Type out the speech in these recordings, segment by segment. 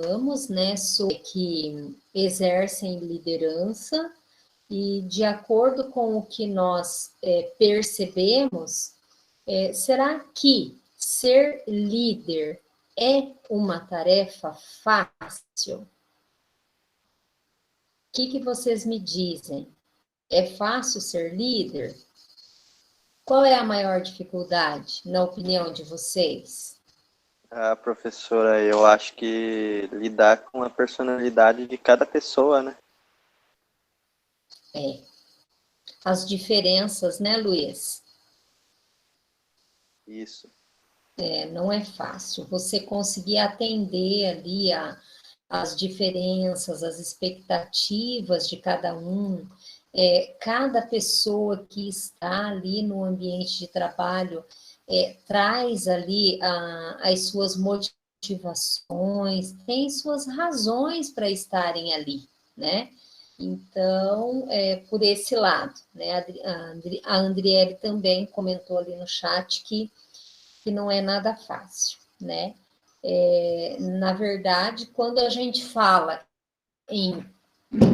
falamos, né, sobre que exercem liderança, e de acordo com o que nós percebemos, será que ser líder é uma tarefa fácil? O que vocês me dizem? É fácil ser líder? Qual é a maior dificuldade, na opinião de vocês? Ah, professora, eu acho que lidar com a personalidade de cada pessoa, né? As diferenças, né, Luiz? Isso. Não é fácil. Você conseguir atender ali as diferenças, as expectativas de cada um, cada pessoa que está ali no ambiente de trabalho traz ali as suas motivações, tem suas razões para estarem ali, né? Então, por esse lado, né? A Andriele também comentou ali no chat que não é nada fácil, né? Na verdade, quando a gente fala em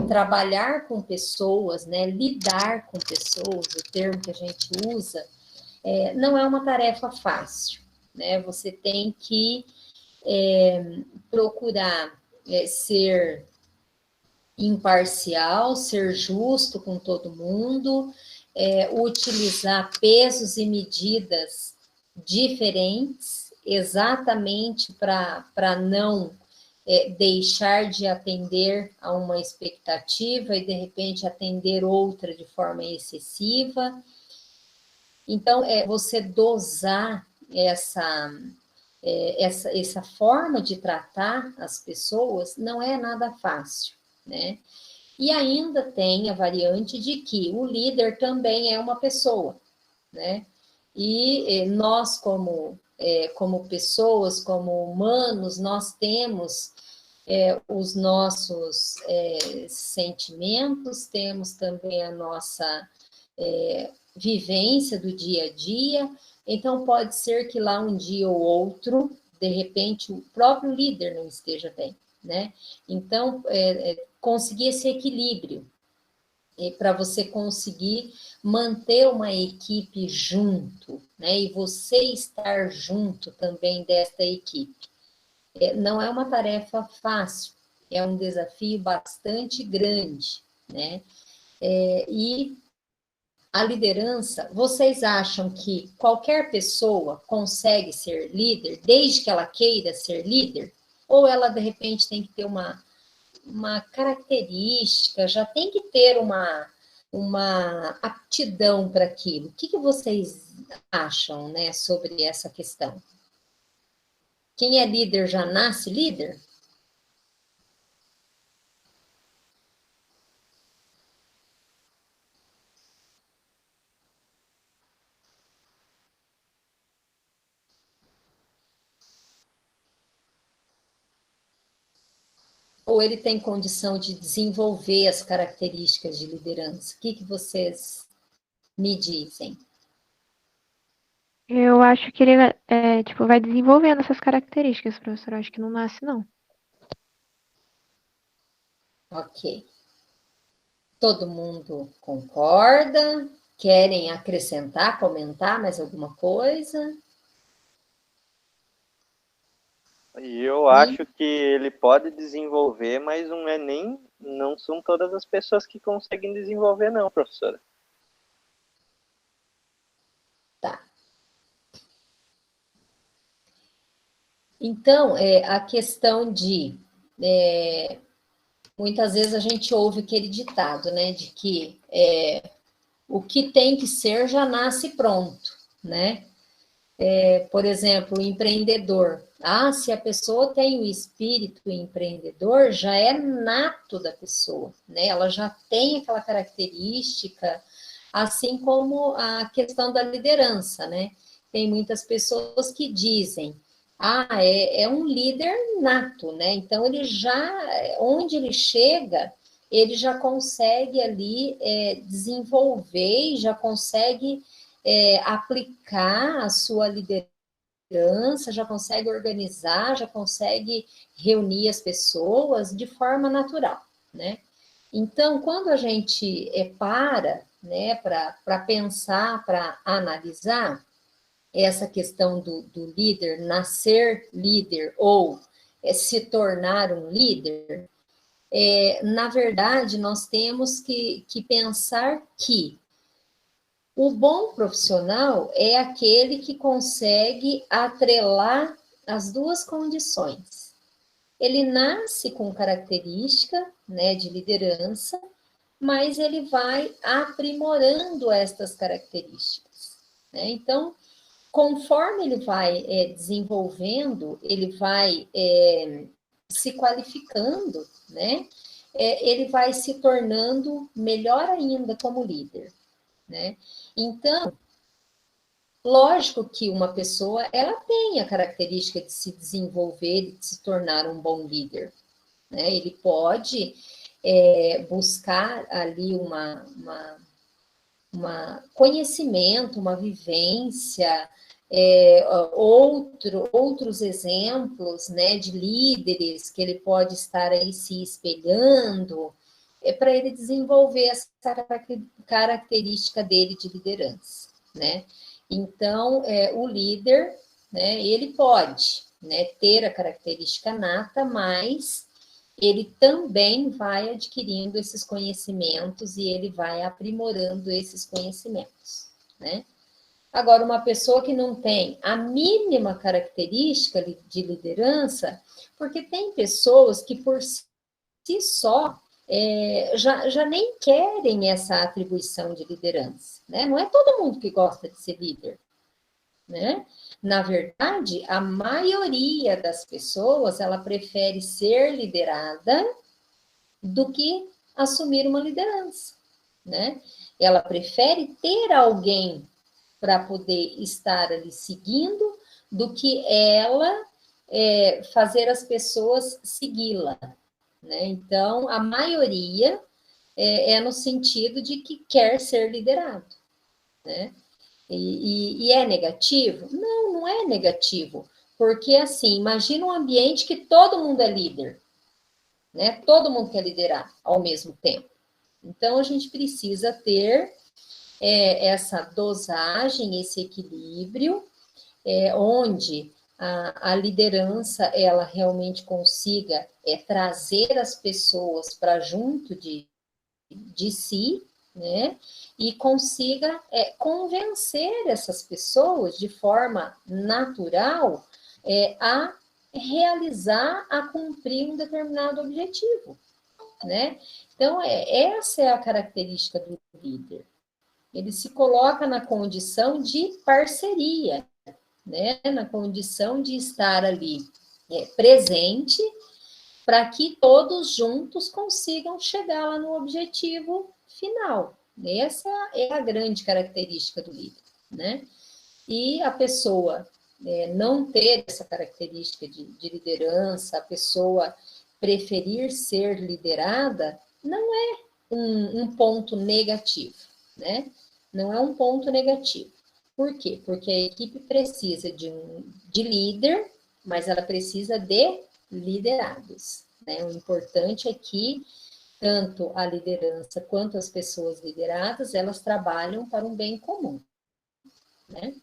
trabalhar com pessoas, né, lidar com pessoas, o termo que a gente usa, não é uma tarefa fácil, né? Você tem que procurar ser imparcial, ser justo com todo mundo, utilizar pesos e medidas diferentes, exatamente para não deixar de atender a uma expectativa e, de repente, atender outra de forma excessiva. Então, você dosar essa forma de tratar as pessoas não é nada fácil, né? E ainda tem a variante de que o líder também é uma pessoa, né? E nós, como pessoas, como humanos, nós temos os nossos sentimentos, temos também a nossa vivência do dia a dia. Então, pode ser que lá um dia ou outro, de repente, o próprio líder não esteja bem, né? Então, conseguir esse equilíbrio para você conseguir manter uma equipe junto, né? E você estar junto também desta equipe. Não é uma tarefa fácil, é um desafio bastante grande, né? E a liderança, vocês acham que qualquer pessoa consegue ser líder, desde que ela queira ser líder? Ou ela, de repente, tem que ter uma característica, já tem que ter uma aptidão para aquilo? O que vocês acham, né, sobre essa questão? Quem é líder já nasce líder? Ou ele tem condição de desenvolver as características de liderança? O que vocês me dizem? Eu acho que ele vai desenvolvendo essas características, professor. Eu acho que não nasce, não. Ok. Todo mundo concorda? Querem acrescentar, comentar mais alguma coisa? E eu acho que ele pode desenvolver, mas não são todas as pessoas que conseguem desenvolver, não, professora. Tá. Então, a questão de... muitas vezes a gente ouve aquele ditado, né? De que o que tem que ser já nasce pronto, né? Por exemplo, o empreendedor. Se a pessoa tem o espírito empreendedor, já é nato da pessoa, né? Ela já tem aquela característica, assim como a questão da liderança, né? Tem muitas pessoas que dizem, é um líder nato, né? Então, ele já, onde ele chega, ele já consegue ali desenvolver, já consegue aplicar a sua liderança liderança, já consegue organizar, já consegue reunir as pessoas de forma natural, né? Então, quando a gente para, né, para pensar, para analisar essa questão do líder, nascer líder ou se tornar um líder, na verdade, nós temos que pensar que o bom profissional é aquele que consegue atrelar as duas condições. Ele nasce com característica, né, de liderança, mas ele vai aprimorando estas características, né? Então, conforme ele vai desenvolvendo, ele vai se qualificando, né? Ele vai se tornando melhor ainda como líder, né? Então, lógico que uma pessoa, ela tem a característica de se desenvolver, de se tornar um bom líder, né? Ele pode buscar ali uma conhecimento, uma vivência, outros exemplos, né, de líderes que ele pode estar aí se espelhando, para ele desenvolver essa característica dele de liderança, né? Então, o líder, né, ele pode, né, ter a característica nata, mas ele também vai adquirindo esses conhecimentos e ele vai aprimorando esses conhecimentos, né? Agora, uma pessoa que não tem a mínima característica de liderança, porque tem pessoas que por si só já nem querem essa atribuição de liderança, né? Não é todo mundo que gosta de ser líder, né? Na verdade, a maioria das pessoas, ela prefere ser liderada do que assumir uma liderança, né? Ela prefere ter alguém para poder estar ali seguindo do que ela fazer as pessoas segui-la, né? Então, a maioria é no sentido de que quer ser liderado, né? E é negativo? Não, não é negativo. Porque, assim, imagina um ambiente que todo mundo é líder, né? Todo mundo quer liderar ao mesmo tempo. Então, a gente precisa ter essa dosagem, esse equilíbrio, onde a liderança, ela realmente consiga trazer as pessoas para junto de si, né? E consiga convencer essas pessoas de forma natural a realizar, a cumprir um determinado objetivo, né? Então, essa é a característica do líder. Ele se coloca na condição de parceria, né? Na condição de estar ali presente para que todos juntos consigam chegar lá no objetivo final. Essa é a grande característica do líder, né? E a pessoa não ter essa característica de liderança, a pessoa preferir ser liderada, não é um ponto negativo, né? Não é um ponto negativo. Por quê? Porque a equipe precisa de líder, mas ela precisa de liderados, né? O importante é que tanto a liderança quanto as pessoas lideradas, elas trabalham para um bem comum, né?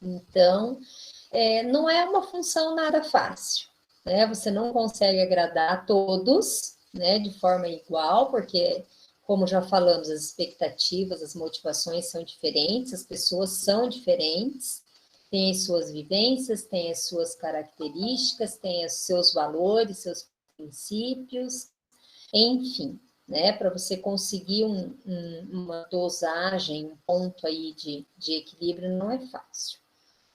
Então, não é uma função nada fácil, né? Você não consegue agradar a todos, né, de forma igual, porque, como já falamos, as expectativas, as motivações são diferentes, as pessoas são diferentes, têm as suas vivências, têm as suas características, têm os seus valores, seus princípios, enfim, né, para você conseguir uma dosagem, um ponto aí de equilíbrio não é fácil.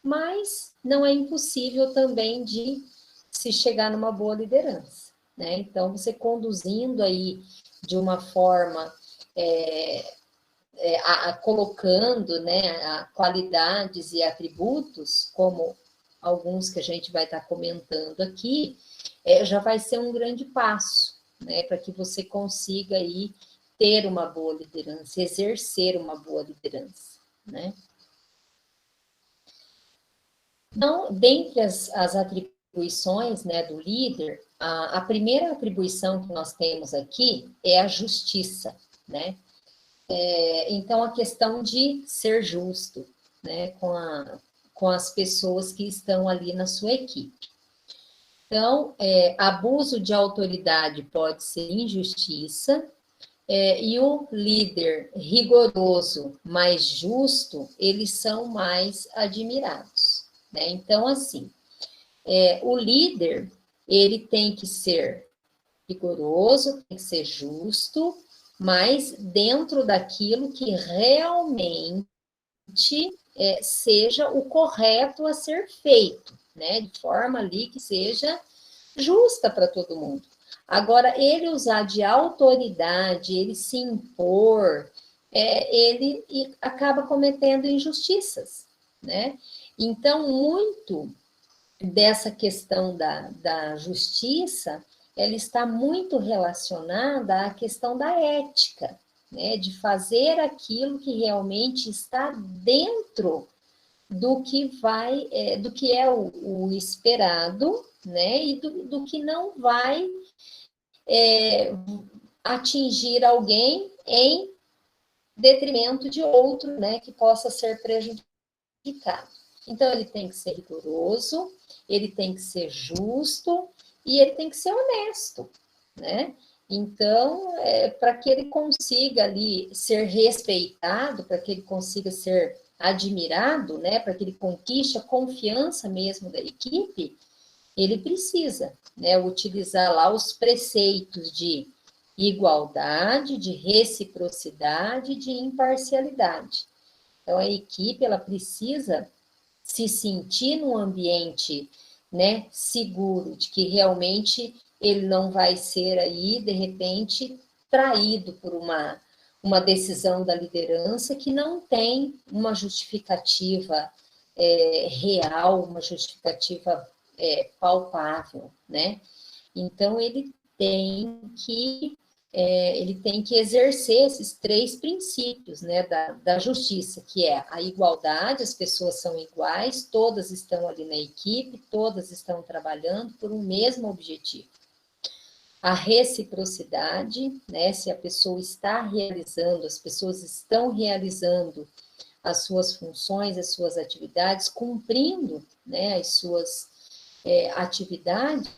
Mas não é impossível também de se chegar numa boa liderança, né? Então, você conduzindo aí de uma forma, colocando, né, qualidades e atributos, como alguns que a gente vai estar comentando aqui, já vai ser um grande passo, né, para que você consiga aí ter uma boa liderança, exercer uma boa liderança, né? Então, dentre as atribuições, né, do líder, a primeira atribuição que nós temos aqui é a justiça, né? Então, a questão de ser justo, né, com as pessoas que estão ali na sua equipe. Então, abuso de autoridade pode ser injustiça, e o líder rigoroso, mais justo, eles são mais admirados, né? Então, assim, o líder, ele tem que ser rigoroso, tem que ser justo, mas dentro daquilo que realmente seja o correto a ser feito, né? De forma ali que seja justa para todo mundo. Agora, ele usar de autoridade, ele se impor, ele acaba cometendo injustiças, né? Então, muito dessa questão da justiça, ela está muito relacionada à questão da ética, né? De fazer aquilo que realmente está dentro do que do que é o esperado, né? E do que não vai atingir alguém em detrimento de outro, né? Que possa ser prejudicado. Então, ele tem que ser rigoroso, ele tem que ser justo e ele tem que ser honesto, né? Então, para que ele consiga ali ser respeitado, para que ele consiga ser admirado, né? Para que ele conquiste a confiança mesmo da equipe, ele precisa, né? Utilizar lá os preceitos de igualdade, de reciprocidade, de imparcialidade. Então, a equipe, ela precisa se sentir num ambiente, né, seguro, de que realmente ele não vai ser aí, de repente, traído por uma decisão da liderança que não tem uma justificativa real, uma justificativa palpável, né? Então, ele tem que exercer esses 3 princípios, né, da justiça, que é a igualdade, as pessoas são iguais, todas estão ali na equipe, todas estão trabalhando por um mesmo objetivo. A reciprocidade, né, se a pessoa está realizando, as pessoas estão realizando as suas funções, as suas atividades, cumprindo, né, as suas atividades,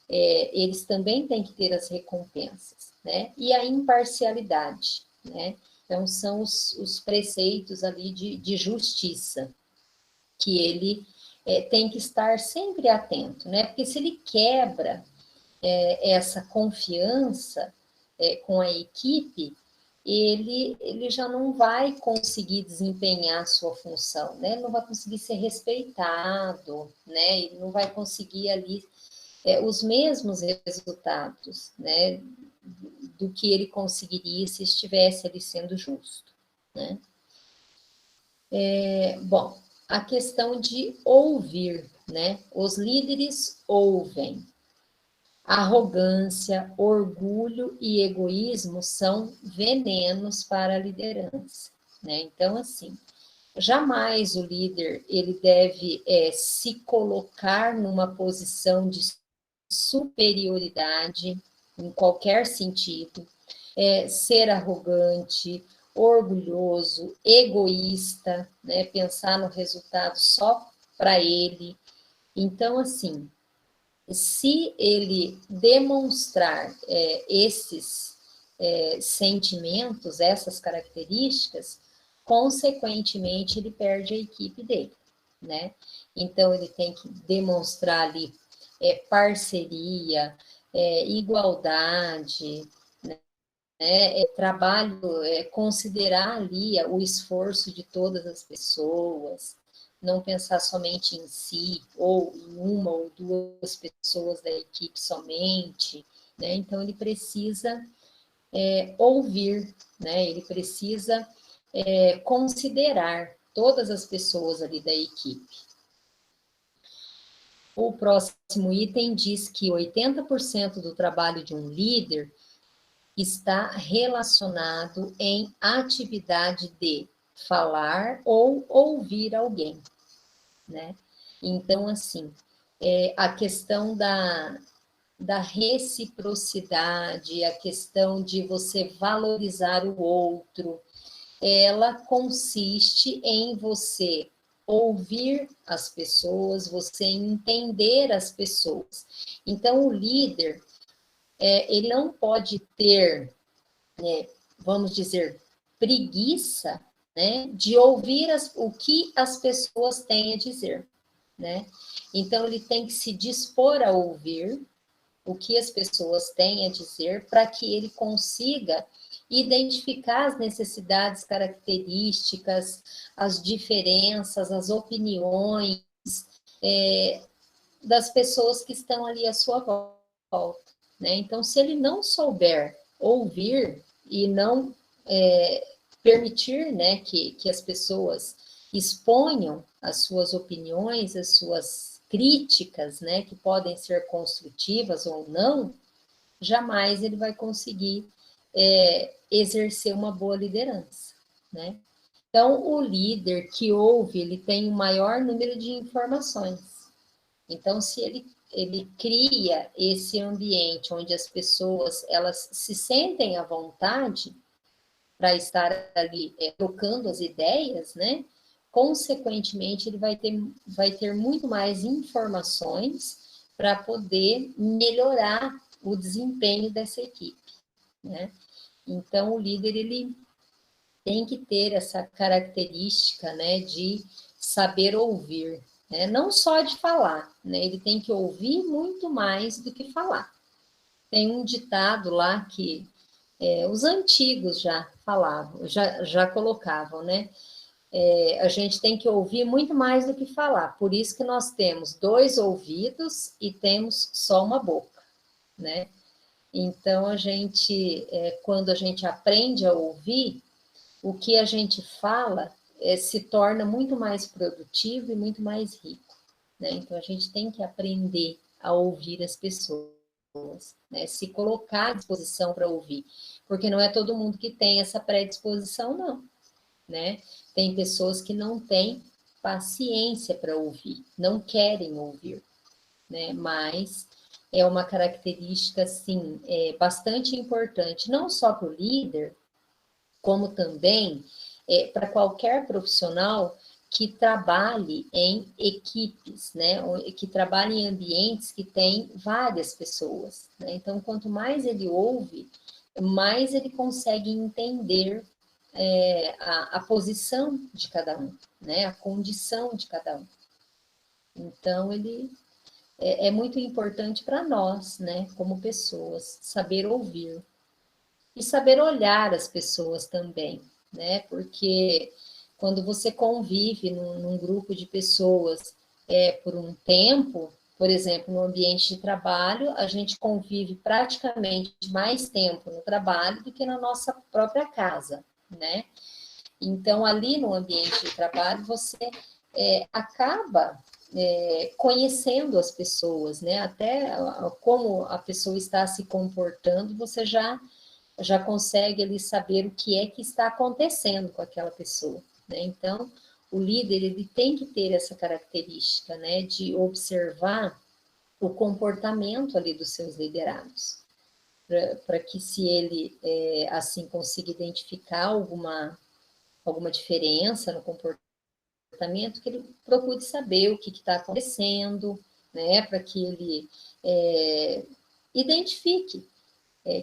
eles também têm que ter as recompensas, né? E a imparcialidade, né? Então, são os preceitos ali de justiça, que ele tem que estar sempre atento, né? Porque se ele quebra essa confiança com a equipe, ele já não vai conseguir desempenhar a sua função, né? Ele não vai conseguir ser respeitado, né? Ele não vai conseguir ali os mesmos resultados, né, do que ele conseguiria se estivesse ali sendo justo, né? Bom, a questão de ouvir, né? Os líderes ouvem. Arrogância, orgulho e egoísmo são venenos para a liderança, né? Então, assim, jamais o líder ele deve se colocar numa posição de superioridade em qualquer sentido, ser arrogante, orgulhoso, egoísta, né? Pensar no resultado só para ele. Então, assim, se ele demonstrar esses sentimentos, essas características, consequentemente ele perde a equipe dele, né? Então ele tem que demonstrar ali parceria, igualdade, né? Trabalho, considerar ali o esforço de todas as pessoas, não pensar somente em si, ou em uma ou 2 pessoas da equipe somente, né? Então, ele precisa ouvir, né? Ele precisa considerar todas as pessoas ali da equipe. O próximo item diz que 80% do trabalho de um líder está relacionado em atividade de falar ou ouvir alguém. né? Então, assim, a questão da reciprocidade, a questão de você valorizar o outro, ela consiste em você ouvir as pessoas, você entender as pessoas. Então, o líder, ele não pode ter, vamos dizer, preguiça, né, de ouvir o que as pessoas têm a dizer, né? Então, ele tem que se dispor a ouvir o que as pessoas têm a dizer para que ele consiga identificar as necessidades, características, as diferenças, as opiniões das pessoas que estão ali à sua volta, né? Então, se ele não souber ouvir e não permitir, né, que as pessoas exponham as suas opiniões, as suas críticas, né, que podem ser construtivas ou não, jamais ele vai conseguir exercer uma boa liderança, né? Então, o líder que ouve, ele tem o maior número de informações. Então, se ele cria esse ambiente onde as pessoas, elas se sentem à vontade para estar ali trocando as ideias, né? Consequentemente, ele vai ter muito mais informações para poder melhorar o desempenho dessa equipe, né? Então, o líder, ele tem que ter essa característica, né, de saber ouvir, né? Não só de falar, né? Ele tem que ouvir muito mais do que falar. Tem um ditado lá que os antigos já falavam, já colocavam, né? A gente tem que ouvir muito mais do que falar. Por isso que nós temos 2 ouvidos e temos só uma boca, né? Então, quando a gente aprende a ouvir, o que a gente fala se torna muito mais produtivo e muito mais rico, né? Então, a gente tem que aprender a ouvir as pessoas, né? Se colocar à disposição para ouvir, porque não é todo mundo que tem essa predisposição, não, né? Tem pessoas que não têm paciência para ouvir, não querem ouvir, né? Mas é uma característica, assim, bastante importante, não só para o líder, como também para qualquer profissional que trabalhe em equipes, né? Que trabalhe em ambientes que tem várias pessoas, né? Então, quanto mais ele ouve, mais ele consegue entender a posição de cada um, né? A condição de cada um. Então, ele é muito importante para nós, né? Como pessoas, saber ouvir e saber olhar as pessoas também, né? Porque quando você convive num grupo de pessoas por um tempo, por exemplo, no ambiente de trabalho, a gente convive praticamente mais tempo no trabalho do que na nossa própria casa, né? Então, ali no ambiente de trabalho, você acaba conhecendo as pessoas, né? Até como a pessoa está se comportando, você já consegue ali saber o que é que está acontecendo com aquela pessoa, né? Então, o líder, ele tem que ter essa característica, né, de observar o comportamento ali dos seus liderados, para que se ele, assim, consiga identificar alguma diferença no comportamento, que ele procure saber o que está acontecendo, né, para que ele identifique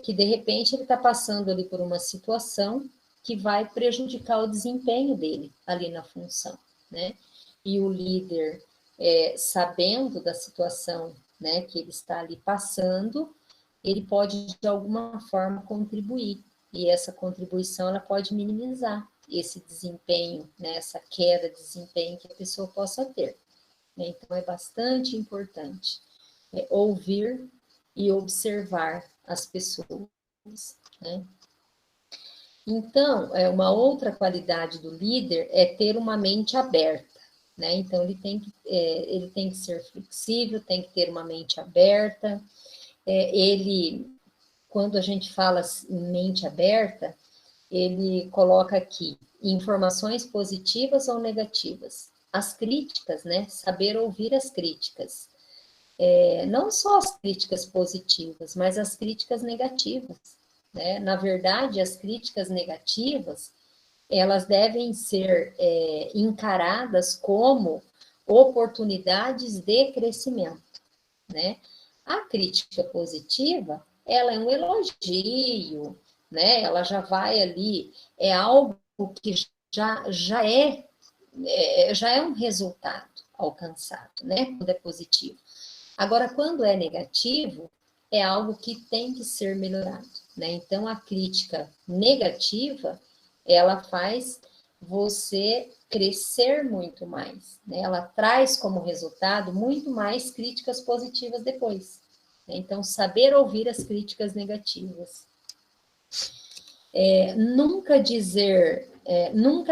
que de repente ele está passando ali por uma situação que vai prejudicar o desempenho dele ali na função, né? E o líder, sabendo da situação, né, que ele está ali passando, ele pode de alguma forma contribuir, e essa contribuição ela pode minimizar esse desempenho, né, essa queda de desempenho que a pessoa possa ter, né? Então é bastante importante ouvir e observar as pessoas, né? Então, uma outra qualidade do líder é ter uma mente aberta, né? Então, ele tem que ser flexível, tem que ter uma mente aberta. Quando a gente fala em mente aberta, ele coloca aqui informações positivas ou negativas. as críticas, né? Saber ouvir as críticas. Não só as críticas positivas, mas as críticas negativas, né? Na verdade, as críticas negativas, elas devem ser encaradas como oportunidades de crescimento, né? A crítica positiva, ela é um elogio, né? Ela já vai ali, é algo que já é um resultado alcançado, né? Quando é positivo. Agora, quando é negativo, é algo que tem que ser melhorado, né? Então, a crítica negativa, ela faz você crescer muito mais, né? Ela traz como resultado muito mais críticas positivas depois, né? Então, saber ouvir as críticas negativas. Nunca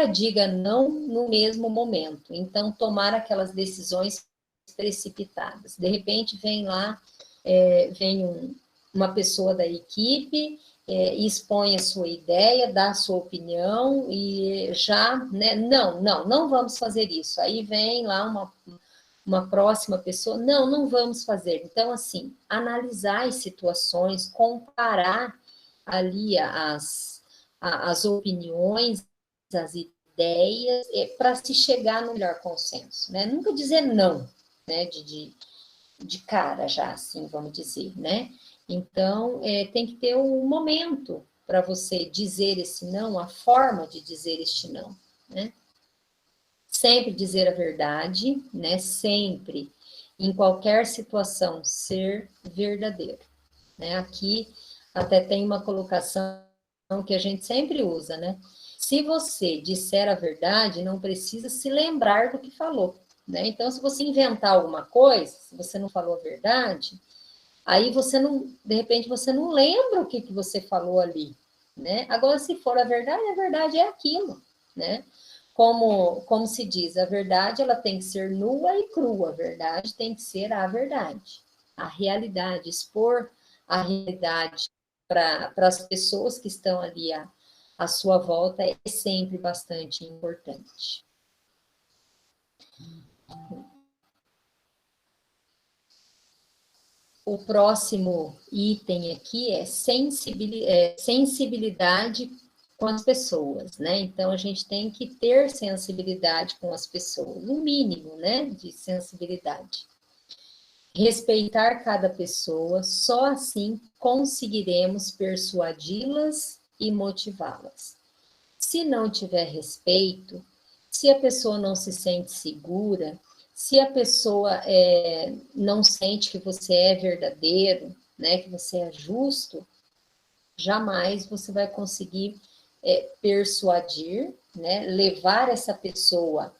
diga não no mesmo momento. Então, tomar aquelas decisões precipitadas. De repente, vem uma pessoa da equipe, expõe a sua ideia, dá a sua opinião e já, né, não vamos fazer isso. Aí vem lá uma próxima pessoa, não vamos fazer. Então, assim, analisar as situações, comparar ali as opiniões, as ideias, para se chegar no melhor consenso, né? Nunca dizer não, né? De cara já, assim, vamos dizer, né? Então, tem que ter um momento para você dizer esse não, a forma de dizer este não, né? Sempre dizer a verdade, né? Sempre, em qualquer situação, ser verdadeiro, né? Aqui até tem uma colocação que a gente sempre usa, né? Se você disser a verdade, não precisa se lembrar do que falou, né? Então, se você inventar alguma coisa, se você não falou a verdade, aí você não, de repente, você não lembra o que você falou ali, né? Agora, se for a verdade é aquilo, né? Como se diz, a verdade ela tem que ser nua e crua, a verdade tem que ser a verdade, a realidade, expor a realidade para as pessoas que estão ali à sua volta é sempre bastante importante. O próximo item aqui é sensibilidade com as pessoas, né? Então, a gente tem que ter sensibilidade com as pessoas, o mínimo, né, de sensibilidade. Respeitar cada pessoa, só assim conseguiremos persuadi-las e motivá-las. Se não tiver respeito, se a pessoa não se sente segura, se a pessoa não sente que você é verdadeiro, né, que você é justo, jamais você vai conseguir persuadir, né, levar essa pessoa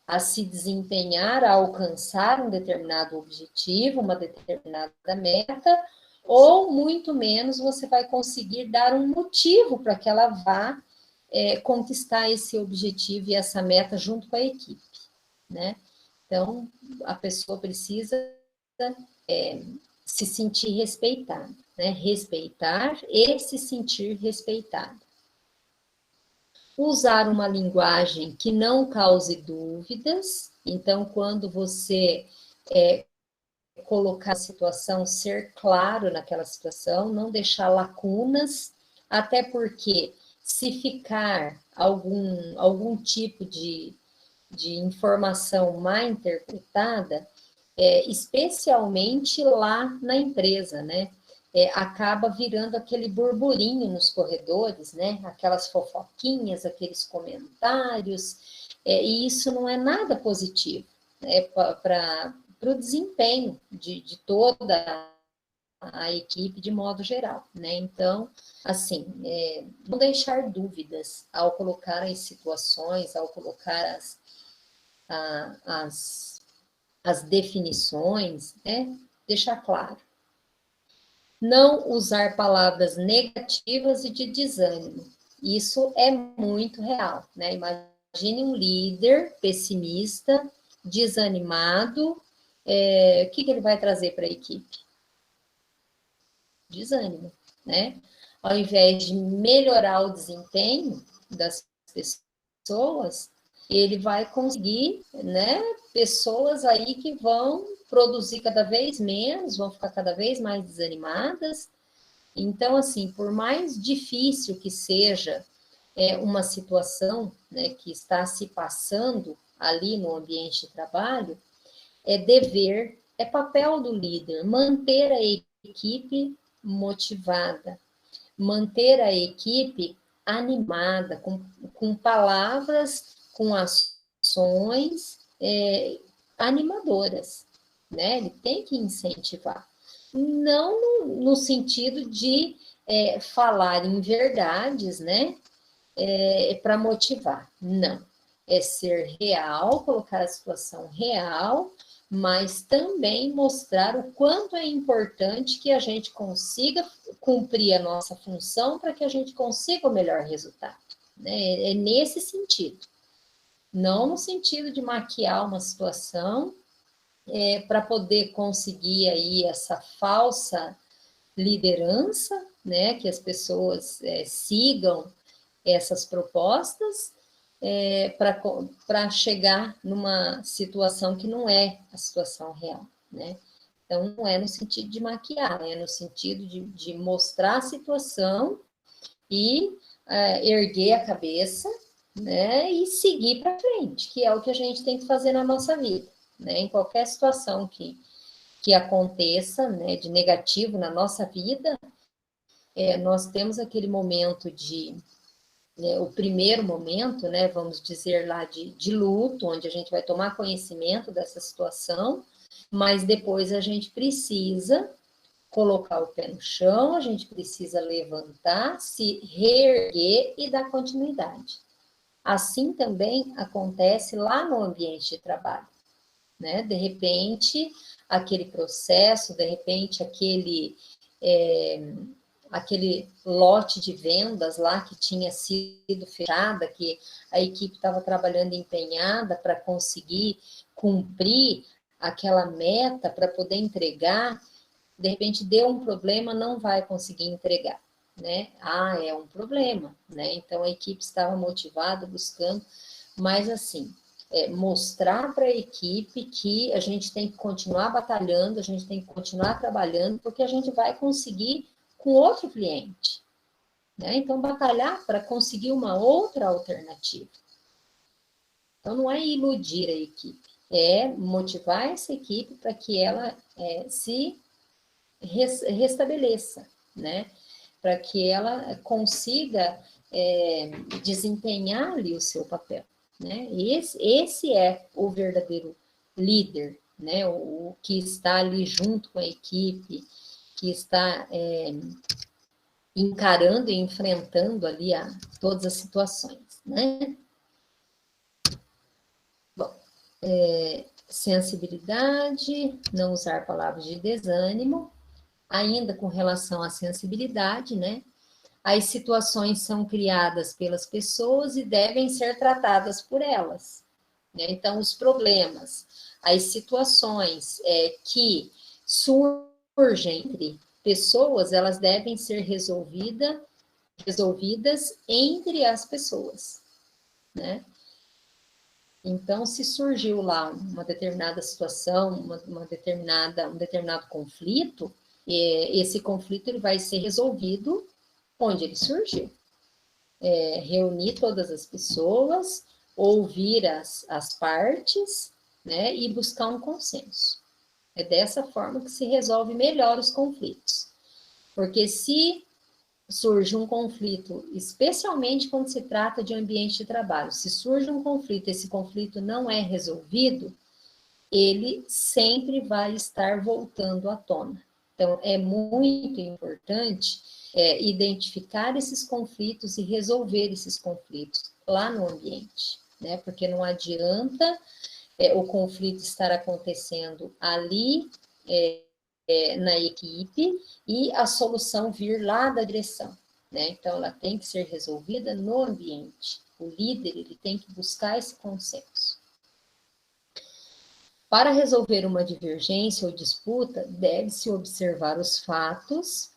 a se desempenhar, a alcançar um determinado objetivo, uma determinada meta, ou muito menos você vai conseguir dar um motivo para que ela vá conquistar esse objetivo e essa meta junto com a equipe, né? Então, a pessoa precisa se sentir respeitada, né? Respeitar e se sentir respeitada. Usar uma linguagem que não cause dúvidas. Então, quando você colocar a situação, ser claro naquela situação, não deixar lacunas, até porque se ficar algum tipo de informação mal interpretada, especialmente lá na empresa, né? Acaba virando aquele burburinho nos corredores, né? Aquelas fofoquinhas, aqueles comentários, e isso não é nada positivo, né? Para o desempenho de toda a equipe de modo geral, né? Então, assim, não deixar dúvidas ao colocar as situações, ao colocar as definições, né? Deixar claro. Não usar palavras negativas e de desânimo. Isso é muito real, né? Imagine um líder pessimista, desanimado, o que ele vai trazer para a equipe? Desânimo, né? Ao invés de melhorar o desempenho das pessoas, pessoas, ele vai conseguir, né, pessoas aí que vão produzir cada vez menos, vão ficar cada vez mais desanimadas. Então, assim, por mais difícil que seja uma situação, né, que está se passando ali no ambiente de trabalho, é dever, é papel do líder manter a equipe motivada, manter a equipe animada, com palavras, com ações animadoras, né? Ele tem que incentivar. Não no sentido de falar em verdades, né? Para motivar, não. É ser real, colocar a situação real, mas também mostrar o quanto é importante que a gente consiga cumprir a nossa função para que a gente consiga o melhor resultado. Né? É nesse sentido. Não no sentido de maquiar uma situação para poder conseguir aí essa falsa liderança, né? Que as pessoas sigam essas propostas para chegar numa situação que não é a situação real, né? Então, não é no sentido de maquiar, é no sentido de mostrar a situação e erguer a cabeça, né? E seguir para frente, que é o que a gente tem que fazer na nossa vida, né? Em qualquer situação que aconteça, né, de negativo na nossa vida, nós temos aquele momento o primeiro momento, né, vamos dizer lá, de luto, onde a gente vai tomar conhecimento dessa situação, mas depois a gente precisa colocar o pé no chão, a gente precisa levantar, se reerguer e dar continuidade. Assim também acontece lá no ambiente de trabalho, né? De repente, aquele processo, de repente, aquele lote de vendas lá que tinha sido fechada, que a equipe estava trabalhando empenhada para conseguir cumprir aquela meta, para poder entregar, de repente deu um problema, não vai conseguir entregar, né? É um problema, né? Então a equipe estava motivada, buscando, mas assim, mostrar para a equipe que a gente tem que continuar batalhando, a gente tem que continuar trabalhando, porque a gente vai conseguir com outro cliente, né? Então, batalhar para conseguir uma outra alternativa. Então, não é iludir a equipe, é motivar essa equipe para que ela se restabeleça, né? Para que ela consiga desempenhar ali o seu papel, né? Esse é o verdadeiro líder, né? O que está ali junto com a equipe, que está encarando e enfrentando ali todas as situações, né? Bom, sensibilidade, não usar palavras de desânimo, ainda com relação à sensibilidade, né? As situações são criadas pelas pessoas e devem ser tratadas por elas, né? Então, os problemas, as situações que surgem entre pessoas, elas devem ser resolvidas entre as pessoas, né? Então, se surgiu lá uma determinada situação, um determinado conflito, esse conflito ele vai ser resolvido onde ele surgiu. Reunir todas as pessoas, ouvir as partes, né, e buscar um consenso. É dessa forma que se resolve melhor os conflitos. Porque se surge um conflito, especialmente quando se trata de um ambiente de trabalho, se surge um conflito, esse conflito não é resolvido, ele sempre vai estar voltando à tona. Então, é muito importante identificar esses conflitos e resolver esses conflitos lá no ambiente, né? Porque não adianta o conflito estar acontecendo ali na equipe e a solução vir lá da direção, né? Então, ela tem que ser resolvida no ambiente. O líder, ele tem que buscar esse consenso. Para resolver uma divergência ou disputa, deve-se observar os fatos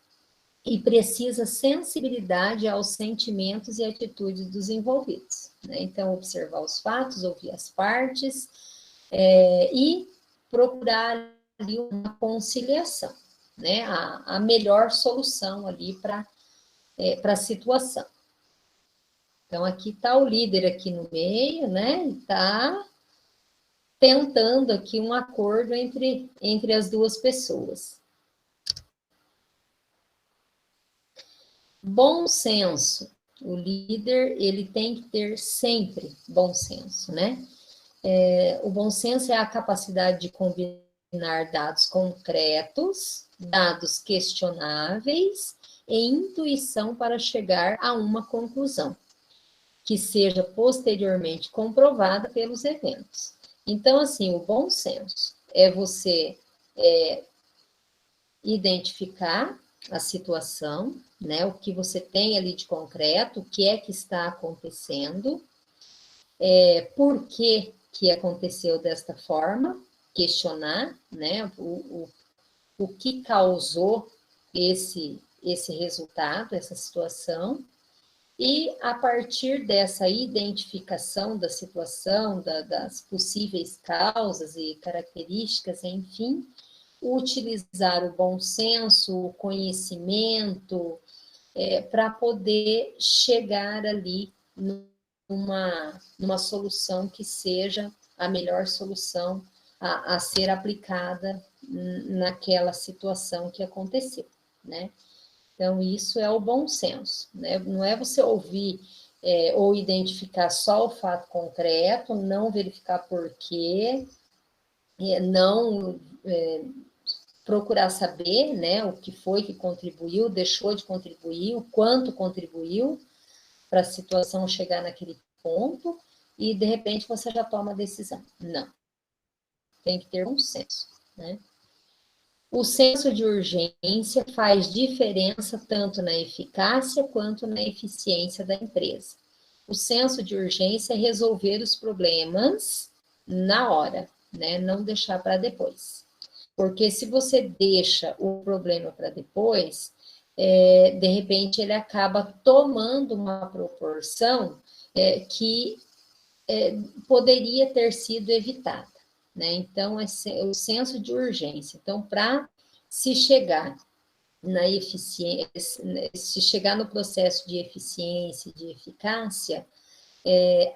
e precisa sensibilidade aos sentimentos e atitudes dos envolvidos, né? Então, observar os fatos, ouvir as partes, e procurar ali uma conciliação, né? A melhor solução ali para a situação. Então, aqui está o líder aqui no meio, né? Está tentando aqui um acordo entre as duas pessoas. Bom senso. O líder, ele tem que ter sempre bom senso, né? O bom senso é a capacidade de combinar dados concretos, dados questionáveis e intuição para chegar a uma conclusão, que seja posteriormente comprovada pelos eventos. Então, assim, o bom senso é você identificar a situação, né, o que você tem ali de concreto, o que é que está acontecendo, por que aconteceu desta forma, questionar, né, o que causou esse resultado, essa situação, e a partir dessa identificação da situação, das possíveis causas e características, enfim, utilizar o bom senso, o conhecimento, para poder chegar ali numa solução que seja a melhor solução a ser aplicada naquela situação que aconteceu, né? Então, isso é o bom senso, né? Não é você ouvir ou identificar só o fato concreto, não verificar porquê, não procurar saber, né, o que foi que contribuiu, deixou de contribuir, o quanto contribuiu para a situação chegar naquele ponto, e de repente você já toma a decisão. Não. Tem que ter um senso, né? O senso de urgência faz diferença tanto na eficácia quanto na eficiência da empresa. O senso de urgência é resolver os problemas na hora, né? Não deixar para depois. Porque se você deixa o problema para depois, de repente ele acaba tomando uma proporção que poderia ter sido evitada, né? Então, é o senso de urgência. Então, para se chegar na eficiência, se chegar no processo de eficiência e de eficácia,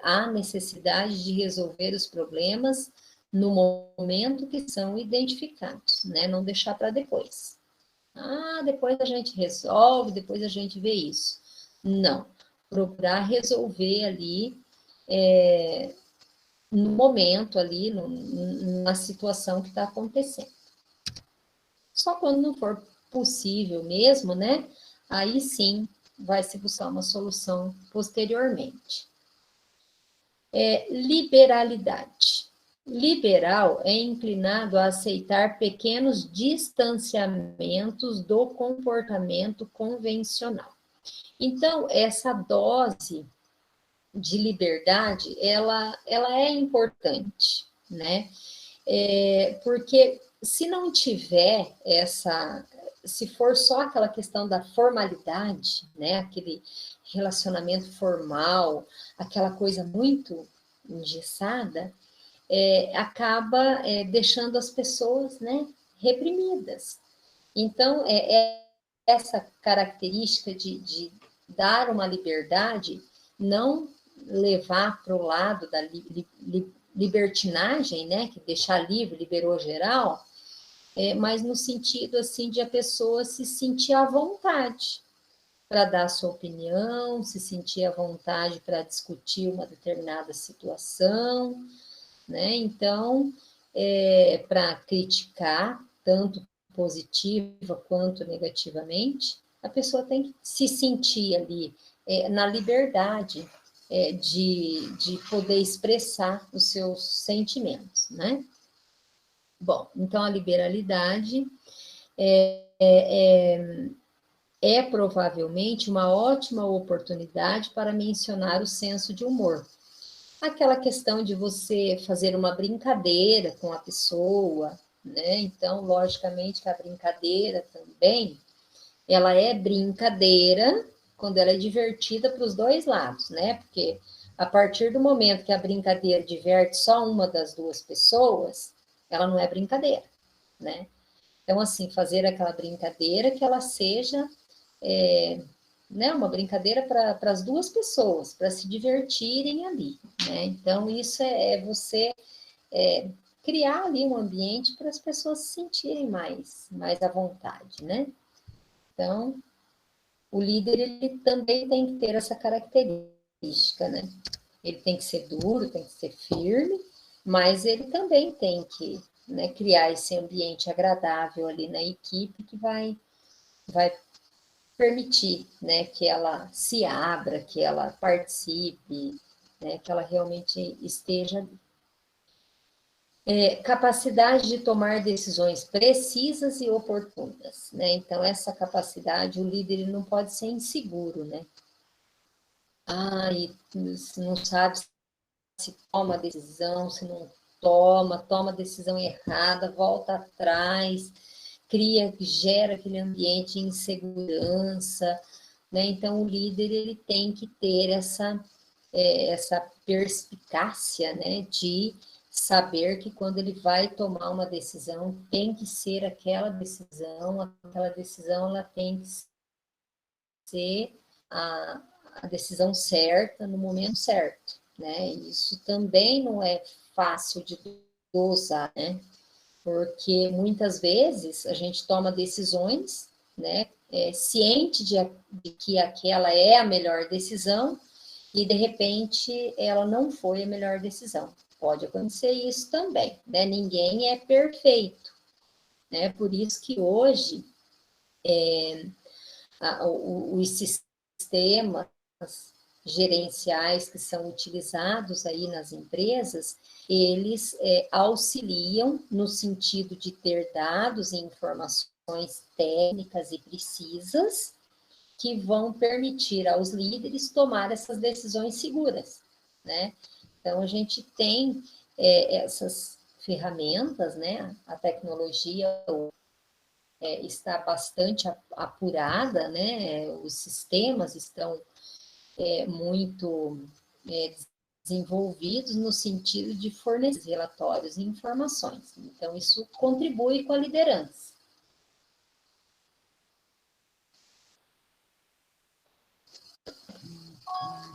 há necessidade de resolver os problemas no momento que são identificados, né? Não deixar para depois. Depois a gente resolve, depois a gente vê isso. Não. Procurar resolver ali no momento ali, na situação que está acontecendo. Só quando não for possível mesmo, né? Aí sim vai se buscar uma solução posteriormente. Liberalidade. Liberal é inclinado a aceitar pequenos distanciamentos do comportamento convencional. Então, essa dose de liberdade, ela é importante, né? Porque se não tiver se for só aquela questão da formalidade, né? Aquele relacionamento formal, aquela coisa muito engessada, acaba deixando as pessoas, né, reprimidas. Então, essa característica de dar uma liberdade, não levar para o lado da libertinagem, né, que deixar livre, liberou geral, mas no sentido, assim, de a pessoa se sentir à vontade para dar a sua opinião, se sentir à vontade para discutir uma determinada situação, né? Então, para criticar, tanto positiva quanto negativamente, a pessoa tem que se sentir ali na liberdade de poder expressar os seus sentimentos, né? Bom, então a liberalidade é provavelmente uma ótima oportunidade para mencionar o senso de humor. Aquela questão de você fazer uma brincadeira com a pessoa, né? Então, logicamente que a brincadeira também ela é brincadeira quando ela é divertida para os dois lados, né? Porque a partir do momento que a brincadeira diverte só uma das duas pessoas, ela não é brincadeira, né? Então, assim, fazer aquela brincadeira que ela seja, né, uma brincadeira para as duas pessoas, para se divertirem ali, né? Então, isso é você criar ali um ambiente para as pessoas se sentirem mais à vontade, né? Então, o líder, ele também tem que ter essa característica, né? Ele tem que ser duro, tem que ser firme, mas ele também tem que, né, criar esse ambiente agradável ali na equipe que vai permitir, né, que ela se abra, que ela participe, né, que ela realmente esteja ali. Capacidade de tomar decisões precisas e oportunas, né? Então, essa capacidade, o líder ele não pode ser inseguro, né? E não sabe se toma decisão, se não toma decisão errada, volta atrás, gera aquele ambiente de insegurança, né? Então, o líder ele tem que ter essa perspicácia, né, de saber que quando ele vai tomar uma decisão, tem que ser aquela decisão ela tem que ser a decisão certa no momento certo, né? Isso também não é fácil de dosar, né? Porque muitas vezes a gente toma decisões, né? Ciente de que aquela é a melhor decisão e de repente ela não foi a melhor decisão. Pode acontecer isso também, né? Ninguém é perfeito, né? Por isso que hoje os sistemas gerenciais que são utilizados aí nas empresas, eles auxiliam no sentido de ter dados e informações técnicas e precisas que vão permitir aos líderes tomar essas decisões seguras, né? Então, a gente tem essas ferramentas, né? A tecnologia está bastante apurada, né? Os sistemas estão muito desenvolvidos no sentido de fornecer relatórios e informações. Então, isso contribui com a liderança.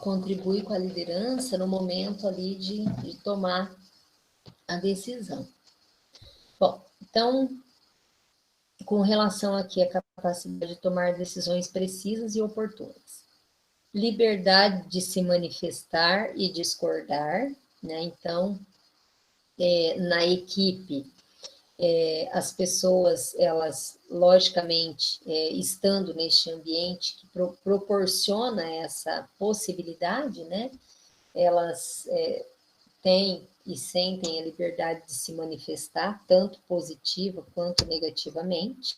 Contribui com a liderança no momento ali de tomar a decisão. Bom, então, com relação aqui à capacidade de tomar decisões precisas e oportunas. Liberdade de se manifestar e discordar, né? Então, na equipe, as pessoas, elas, logicamente, estando neste ambiente que proporciona essa possibilidade, né? Elas têm e sentem a liberdade de se manifestar, tanto positiva quanto negativamente,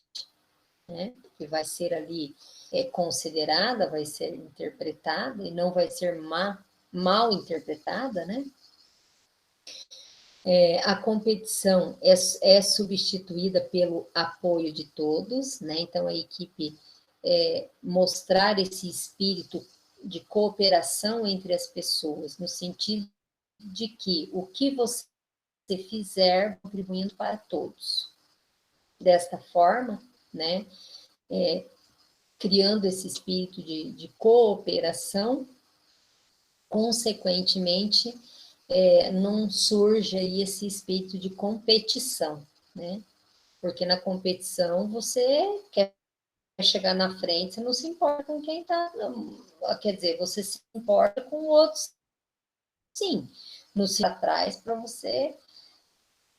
né? Que vai ser ali considerada, vai ser interpretada e não vai ser mal interpretada, né? A competição é substituída pelo apoio de todos, né? Então, a equipe mostrar esse espírito de cooperação entre as pessoas, no sentido de que o que você fizer, contribuindo para todos. Desta forma, né? Criando esse espírito de cooperação, consequentemente, não surge aí esse espírito de competição, né? Porque na competição você quer chegar na frente, você não se importa com quem está, quer dizer, você se importa com outros, sim, no se atrás para você,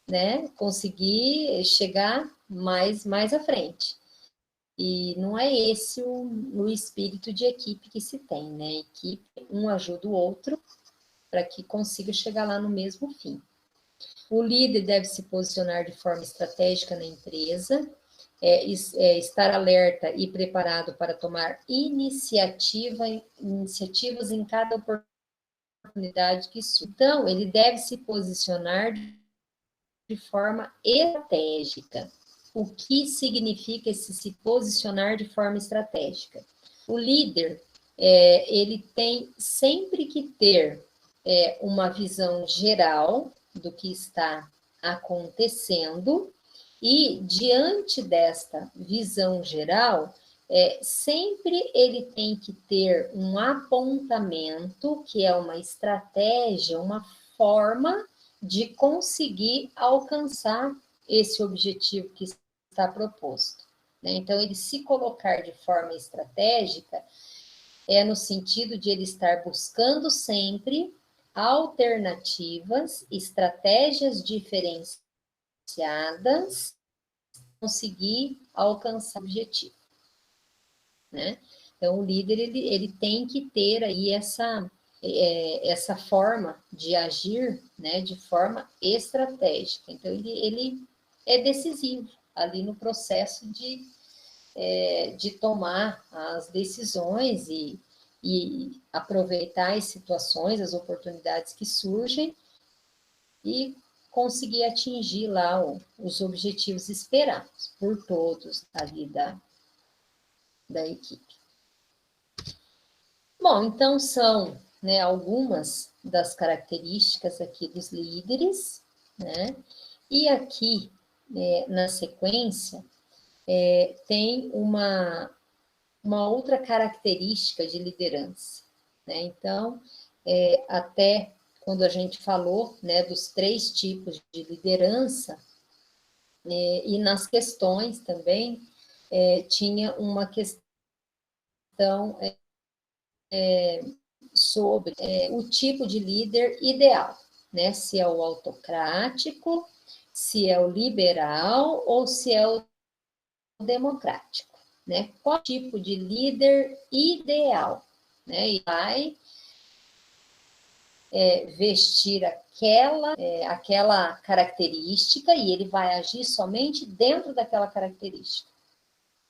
né, conseguir chegar mais à frente. E não é esse o espírito de equipe que se tem, né? Equipe, um ajuda o outro para que consiga chegar lá no mesmo fim. O líder deve se posicionar de forma estratégica na empresa, estar alerta e preparado para tomar iniciativas em cada oportunidade que surge. Então, ele deve se posicionar de forma estratégica. o que significa esse se posicionar de forma estratégica. O líder, ele tem sempre que ter uma visão geral do que está acontecendo, e diante desta visão geral, sempre ele tem que ter um apontamento, que é uma estratégia, uma forma de conseguir alcançar esse objetivo que está proposto, né? Então, ele se colocar de forma estratégica no sentido de ele estar buscando sempre alternativas, estratégias diferenciadas, conseguir alcançar o objetivo, né? Então, o líder, ele tem que ter aí essa forma de agir, né, de forma estratégica. Então, ele é decisivo ali no processo de tomar as decisões e aproveitar as situações, as oportunidades que surgem e conseguir atingir lá os objetivos esperados por todos ali da equipe. Bom, então são, né, algumas das características aqui dos líderes, né? E aqui, na sequência, tem uma outra característica de liderança, né? Então, até quando a gente falou, né, dos 3 tipos de liderança, e nas questões também, tinha uma questão sobre o tipo de líder ideal, né? Se é o autocrático, se é o liberal ou se é o democrático, né? Qual tipo de líder ideal, né? E vai vestir aquela característica e ele vai agir somente dentro daquela característica,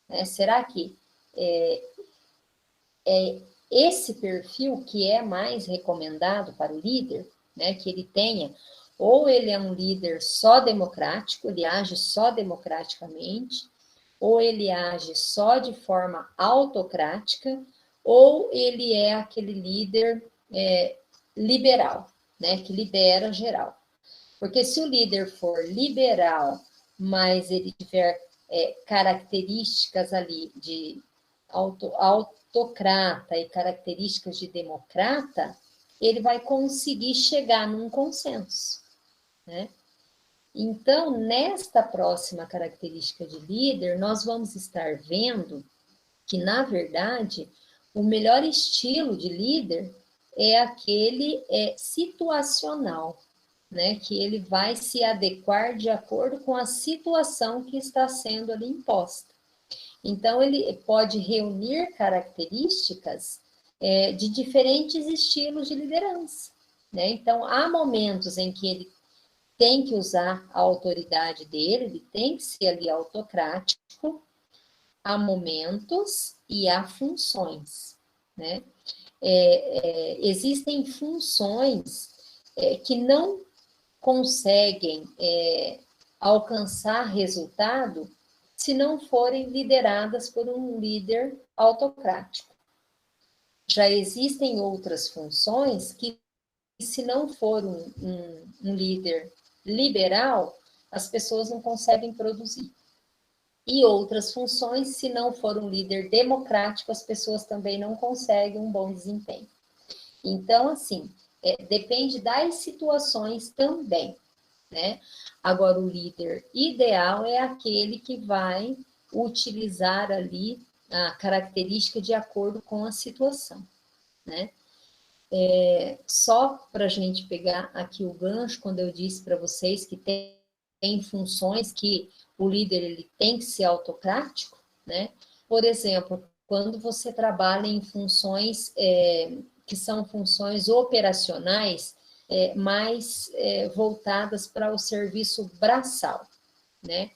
né? Será que esse perfil que é mais recomendado para o líder, né? Que ele tenha, ou ele é um líder só democrático, ele age só democraticamente, ou ele age só de forma autocrática, ou ele é aquele líder liberal, né, que libera geral. Porque se o líder for liberal, mas ele tiver características ali de autocrata e características de democrata, ele vai conseguir chegar num consenso, né? Então, nesta próxima característica de líder, nós vamos estar vendo que, na verdade, o melhor estilo de líder é aquele situacional, né? Que ele vai se adequar de acordo com a situação que está sendo ali imposta. Então, ele pode reunir características de diferentes estilos de liderança, né? Então, há momentos em que ele tem que usar a autoridade dele, ele tem que ser ali autocrático, há momentos e há funções, né? Existem funções que não conseguem alcançar resultado se não forem lideradas por um líder autocrático. Já existem outras funções que, se não for um líder liberal, as pessoas não conseguem produzir. E outras funções, se não for um líder democrático, as pessoas também não conseguem um bom desempenho. Então, assim, depende das situações também, né? Agora, o líder ideal é aquele que vai utilizar ali a característica de acordo com a situação, né? Só para a gente pegar aqui o gancho, quando eu disse para vocês que tem funções que o líder ele tem que ser autocrático, né? Por exemplo, quando você trabalha em funções que são funções operacionais mais voltadas para o serviço braçal, né?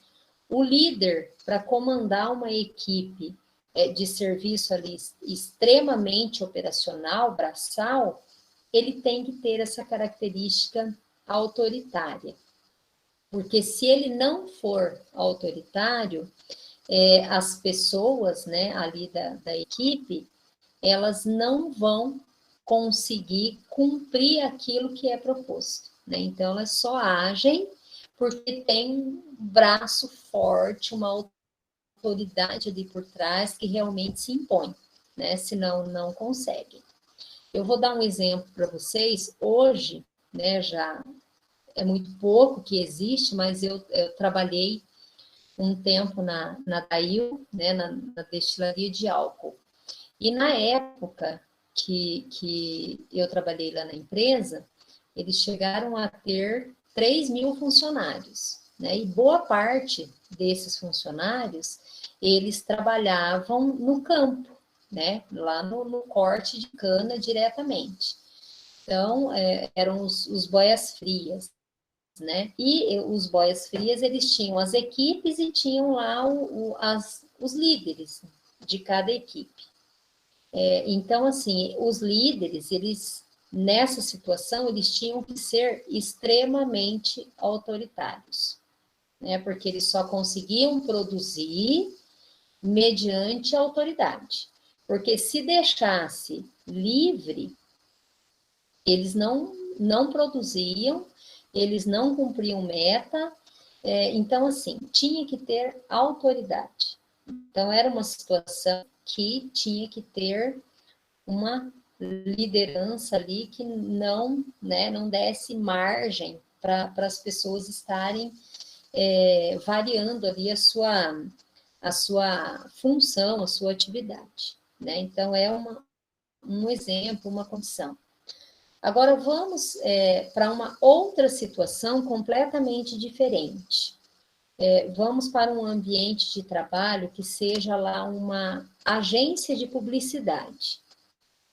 O líder, para comandar uma equipe de serviço ali extremamente operacional, braçal, ele tem que ter essa característica autoritária, Porque se ele não for autoritário, as pessoas, né, ali da equipe, elas não vão conseguir cumprir aquilo que é proposto, né? Então, elas só agem porque tem um braço forte, uma autoridade ali por trás que realmente se impõe, né? Senão, não conseguem. Eu vou dar um exemplo para vocês. Hoje, né, já é muito pouco que existe, mas eu trabalhei um tempo na DAIL, né, na destilaria de álcool. E na época que eu trabalhei lá na empresa, eles chegaram a ter 3.000 funcionários, né? E boa parte desses funcionários, eles trabalhavam no campo, né? Lá no corte de cana diretamente. Então, eram os boias-frias, né? E os boias-frias, eles tinham as equipes e tinham lá os líderes de cada equipe. Então, assim, os líderes, eles, nessa situação, eles tinham que ser extremamente autoritários, né? Porque eles só conseguiam produzir mediante a autoridade. Porque se deixasse livre, eles não produziam, eles não cumpriam meta, então, assim, tinha que ter autoridade. Então, era uma situação que tinha que ter uma liderança ali que não, né, não desse margem para as pessoas estarem variando ali a sua função, a sua atividade, né? Então, é um exemplo, uma condição. Agora, vamos para uma outra situação completamente diferente. Vamos para um ambiente de trabalho que seja lá uma agência de publicidade.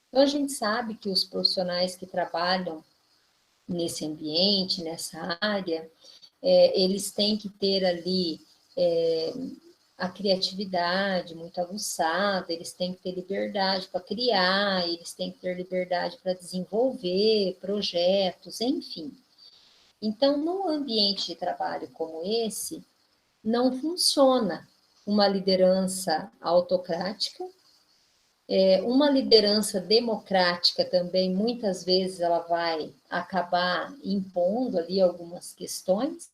Então, a gente sabe que os profissionais que trabalham nesse ambiente, nessa área, eles têm que ter ali a criatividade muito aguçada, eles têm que ter liberdade para criar, eles têm que ter liberdade para desenvolver projetos, enfim. Então, num ambiente de trabalho como esse, não funciona uma liderança autocrática. Uma liderança democrática também, muitas vezes, ela vai acabar impondo ali algumas questões.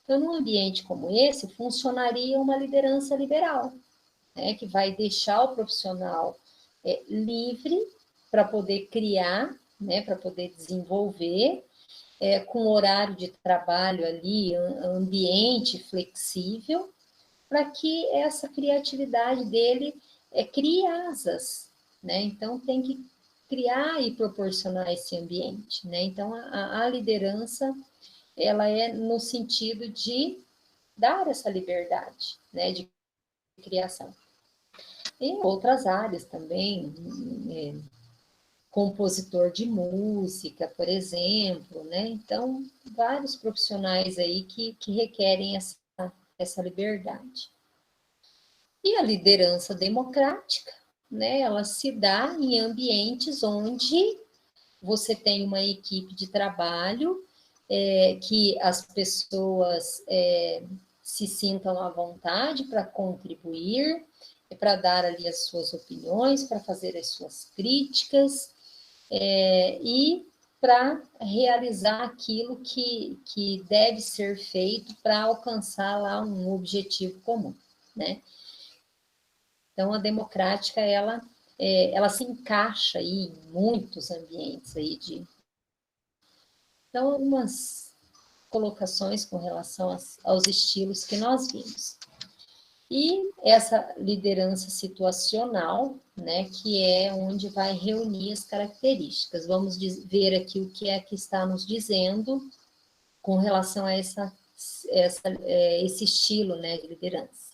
Então, num ambiente como esse, funcionaria uma liderança liberal, né, que vai deixar o profissional livre para poder criar, né, para poder desenvolver, com horário de trabalho ali, ambiente flexível, para que essa criatividade dele crie asas, né? Então, tem que criar e proporcionar esse ambiente, né? Então, a liderança, ela é no sentido de dar essa liberdade, né, de criação. Em outras áreas também, compositor de música, por exemplo, né? Então, vários profissionais aí que requerem essa liberdade. E a liderança democrática, né? Ela se dá em ambientes onde você tem uma equipe de trabalho, que as pessoas se sintam à vontade para contribuir, para dar ali as suas opiniões, para fazer as suas críticas, e para realizar aquilo que deve ser feito para alcançar lá um objetivo comum, né? Então, a democrática, ela se encaixa aí em muitos ambientes aí Então, algumas colocações com relação aos estilos que nós vimos. E essa liderança situacional, né, que é onde vai reunir as características. Vamos ver aqui o que é que está nos dizendo com relação a esse estilo, né, de liderança.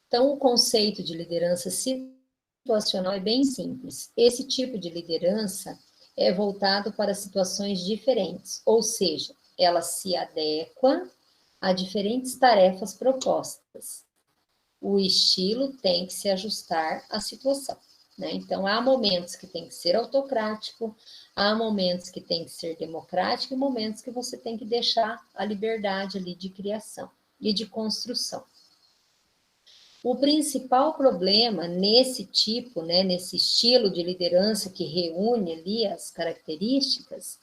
Então, o conceito de liderança situacional é bem simples. Esse tipo de liderança é voltado para situações diferentes, ou seja, ela se adequa a diferentes tarefas propostas. O estilo tem que se ajustar à situação. né? Então, há momentos que tem que ser autocrático, há momentos que tem que ser democrático e momentos que você tem que deixar a liberdade ali de criação e de construção. O principal problema nesse tipo, né, nesse estilo de liderança que reúne ali as características,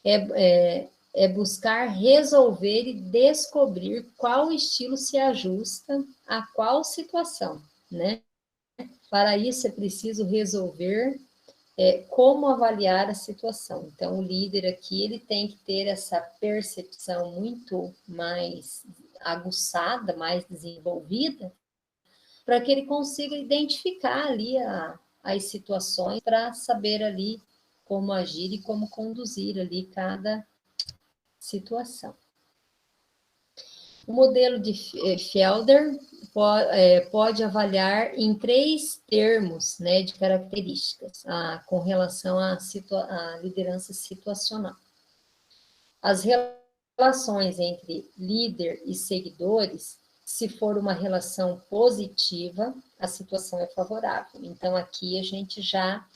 é buscar resolver e descobrir qual estilo se ajusta a qual situação, né? Para isso é preciso resolver como avaliar a situação. Então, o líder aqui, ele tem que ter essa percepção muito mais aguçada, mais desenvolvida, para que ele consiga identificar ali as situações para saber ali como agir e como conduzir ali cada situação. O modelo de Felder pode avaliar em 3 termos, né, de características com relação à liderança situacional. As relações entre líder e seguidores, se for uma relação positiva, a situação é favorável. Então, aqui a gente já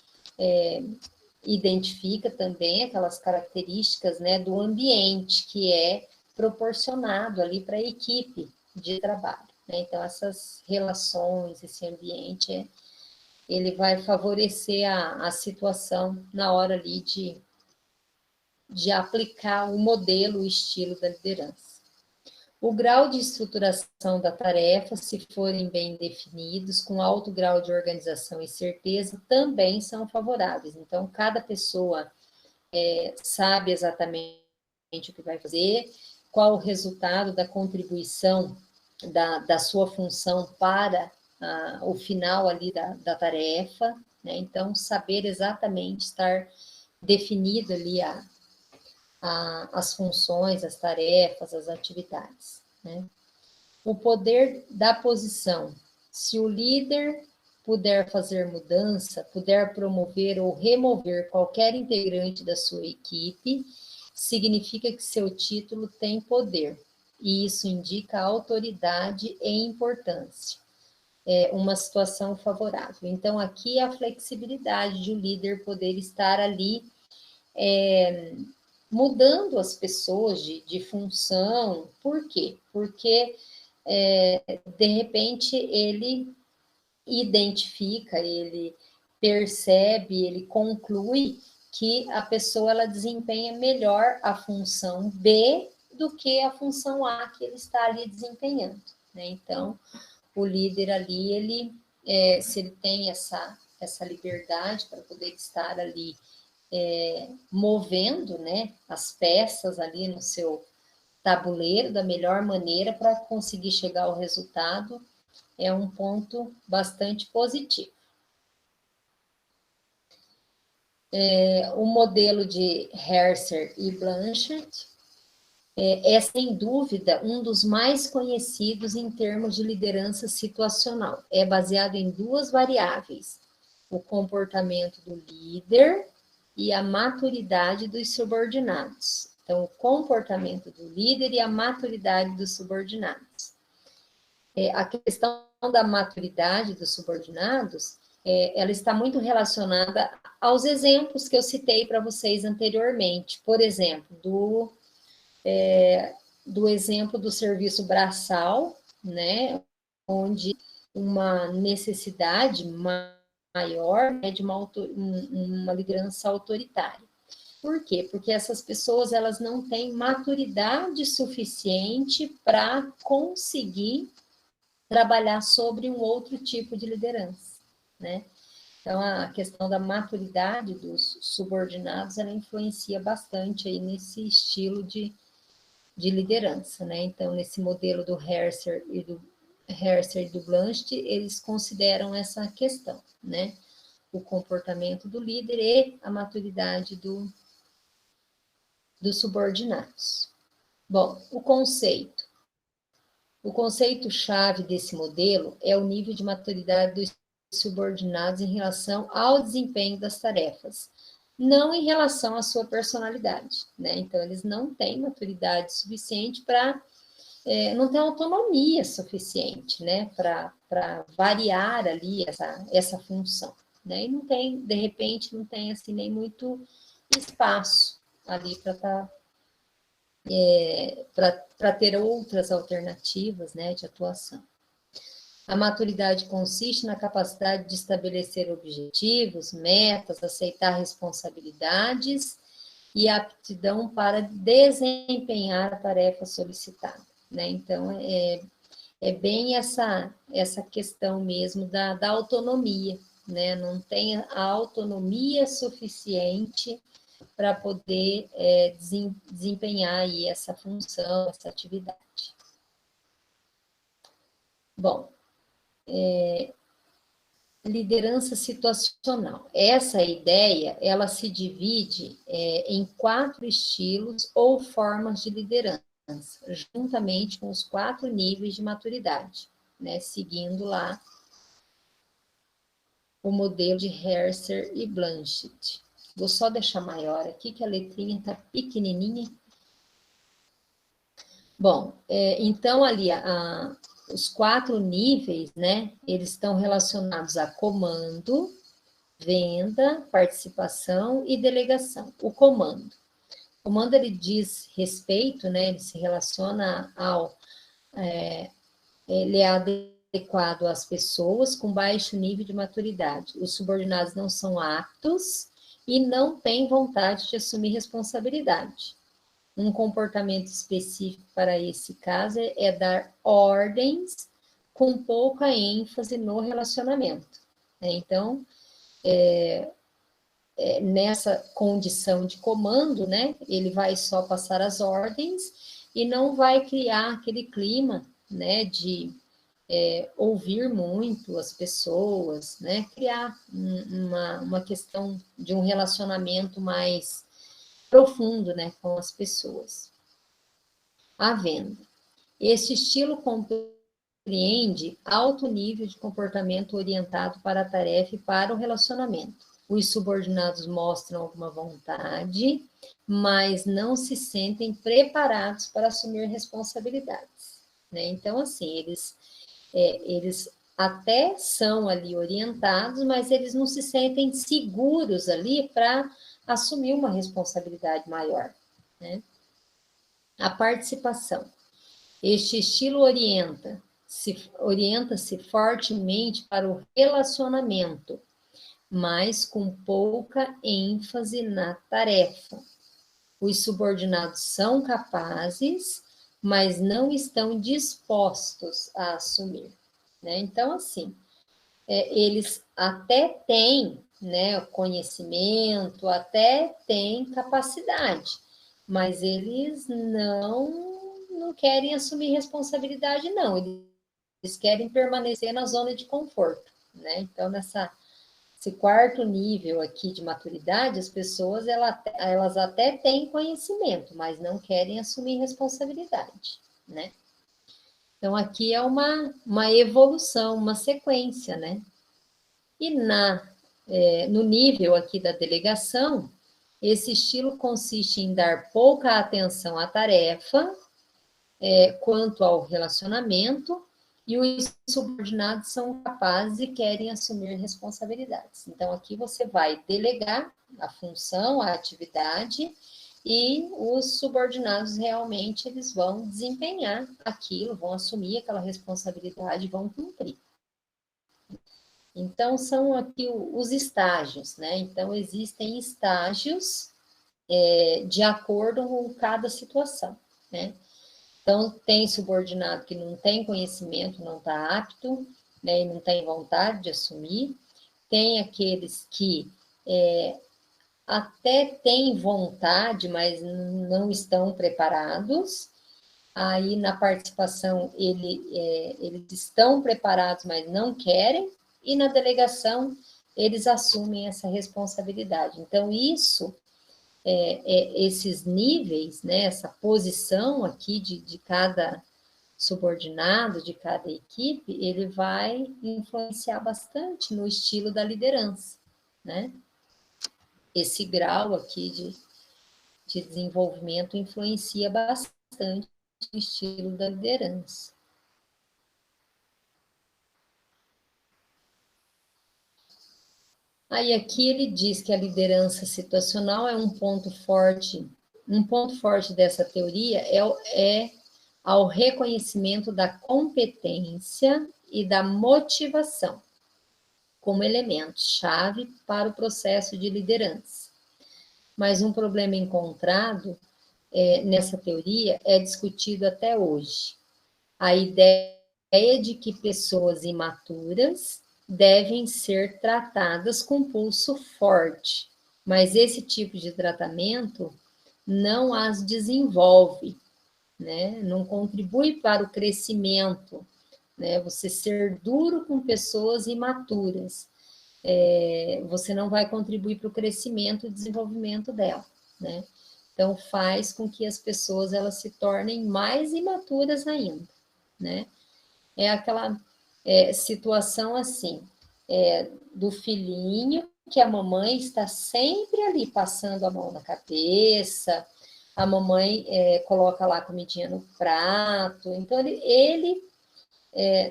identifica também aquelas características, né, do ambiente que é proporcionado ali para a equipe de trabalho, né? Então, essas relações, esse ambiente, ele vai favorecer a situação na hora ali de aplicar o modelo, o estilo da liderança. O grau de estruturação da tarefa, se forem bem definidos, com alto grau de organização e certeza, também são favoráveis. Então, cada pessoa sabe exatamente o que vai fazer, qual o resultado da contribuição da sua função para o final ali da tarefa, né? Então, saber exatamente, estar definido ali as funções, as tarefas, as atividades, né? O poder da posição. Se o líder puder fazer mudança, puder promover ou remover qualquer integrante da sua equipe, significa que seu título tem poder, e isso indica autoridade e importância. É uma situação favorável. Então, aqui a flexibilidade de o líder poder estar ali mudando as pessoas de função. Por quê? Porque, de repente, ele identifica, ele percebe, ele conclui que a pessoa ela desempenha melhor a função B do que a função A que ele está ali desempenhando, né? Então, o líder ali, ele, se ele tem essa liberdade para poder estar ali movendo, né, as peças ali no seu tabuleiro da melhor maneira para conseguir chegar ao resultado, é um ponto bastante positivo. O modelo de Herser e Blanchard é, sem dúvida, um dos mais conhecidos em termos de liderança situacional. É baseado em 2 variáveis, o comportamento do líder e a maturidade dos subordinados. Então, o comportamento do líder e a maturidade dos subordinados. A questão da maturidade dos subordinados, ela está muito relacionada aos exemplos que eu citei para vocês anteriormente. Por exemplo, do exemplo do serviço braçal, né, onde uma necessidade maior, né, de uma liderança autoritária. Por quê? Porque essas pessoas elas não têm maturidade suficiente para conseguir trabalhar sobre um outro tipo de liderança, né? Então, a questão da maturidade dos subordinados, ela influencia bastante aí nesse estilo de liderança, né? Então, nesse modelo do Herser e do Blanchard, eles consideram essa questão, né? O comportamento do líder e a maturidade dos subordinados. Bom, o conceito-chave desse modelo é o nível de maturidade dos subordinados em relação ao desempenho das tarefas, não em relação à sua personalidade, né? Então, eles não têm maturidade suficiente para, não têm autonomia suficiente, né, para variar ali essa função, né? E não tem, de repente, não tem assim nem muito espaço ali para ter outras alternativas, né, de atuação. A maturidade consiste na capacidade de estabelecer objetivos, metas, aceitar responsabilidades e aptidão para desempenhar a tarefa solicitada, né? Então, é bem essa questão mesmo da autonomia, né? Não tem a autonomia suficiente para poder desempenhar aí essa função, essa atividade. Bom, liderança situacional. Essa ideia, ela se divide em 4 estilos ou formas de liderança, juntamente com os 4 níveis de maturidade, né? Seguindo lá o modelo de Herser e Blanchett. Vou só deixar maior aqui, que a letrinha está pequenininha. Bom, então ali os 4 níveis, né, eles estão relacionados a comando, venda, participação e delegação. O comando. O comando, ele diz respeito, né, ele se relaciona ele é adequado às pessoas com baixo nível de maturidade. Os subordinados não são aptos e não têm vontade de assumir responsabilidade. Um comportamento específico para esse caso é dar ordens com pouca ênfase no relacionamento. Então, nessa condição de comando, né, ele vai só passar as ordens e não vai criar aquele clima, né, de ouvir muito as pessoas, né, criar uma questão de um relacionamento mais profundo, né, com as pessoas. A venda. Este estilo compreende alto nível de comportamento orientado para a tarefa e para o relacionamento. Os subordinados mostram alguma vontade, mas não se sentem preparados para assumir responsabilidades, né? Então, assim, eles até são ali orientados, mas eles não se sentem seguros ali para assumir uma responsabilidade maior, né? A participação. Este estilo orienta-se fortemente para o relacionamento, mas com pouca ênfase na tarefa. Os subordinados são capazes, mas não estão dispostos a assumir, né? Então, assim, eles até têm, né, conhecimento, até têm capacidade, mas eles não querem assumir responsabilidade, não. Eles querem permanecer na zona de conforto, né? Então, esse 4º nível aqui de maturidade, as pessoas, elas até têm conhecimento, mas não querem assumir responsabilidade, né? Então, aqui é uma evolução, uma sequência, né? E no nível aqui da delegação, esse estilo consiste em dar pouca atenção à tarefa, quanto ao relacionamento, e os subordinados são capazes e querem assumir responsabilidades. Então, aqui você vai delegar a função, a atividade, e os subordinados realmente eles vão desempenhar aquilo, vão assumir aquela responsabilidade, vão cumprir. Então, são aqui os estágios, né? Então, existem estágios de acordo com cada situação, né? Então, tem subordinado que não tem conhecimento, não está apto, né, e não tem vontade de assumir. Tem aqueles que até têm vontade, mas não estão preparados. Aí, na participação, eles estão preparados, mas não querem. E na delegação, eles assumem essa responsabilidade. Então, esses níveis, né, essa posição aqui de cada subordinado, de cada equipe, ele vai influenciar bastante no estilo da liderança, né? Esse grau aqui de desenvolvimento influencia bastante o estilo da liderança. Aí aqui ele diz que a liderança situacional é um ponto forte dessa teoria é ao reconhecimento da competência e da motivação como elementos-chave para o processo de liderança. Mas um problema encontrado nessa teoria é discutido até hoje. A ideia de que pessoas imaturas devem ser tratadas com pulso forte, mas esse tipo de tratamento não as desenvolve, né? Não contribui para o crescimento, né? Você ser duro com pessoas imaturas, você não vai contribuir para o crescimento e desenvolvimento dela, né? Então, faz com que as pessoas elas se tornem mais imaturas ainda, né? É aquela situação assim, do filhinho que a mamãe está sempre ali passando a mão na cabeça, a mamãe coloca lá a comidinha no prato, então ele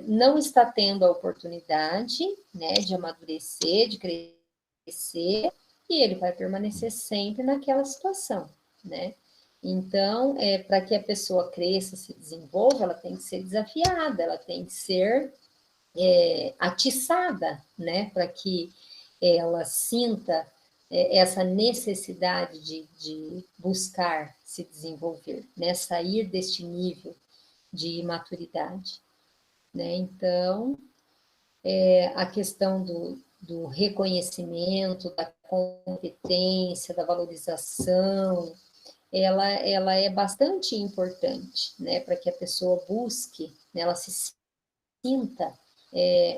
não está tendo a oportunidade, né, de amadurecer, de crescer, e ele vai permanecer sempre naquela situação, né? Então, para que a pessoa cresça, se desenvolva, ela tem que ser desafiada, ela tem que ser atiçada, né? Para que ela sinta essa necessidade de buscar se desenvolver, né? Sair deste nível de maturidade, né? Então, a questão do reconhecimento, da competência, da valorização, ela é bastante importante, né, para que a pessoa busque, né, ela se sinta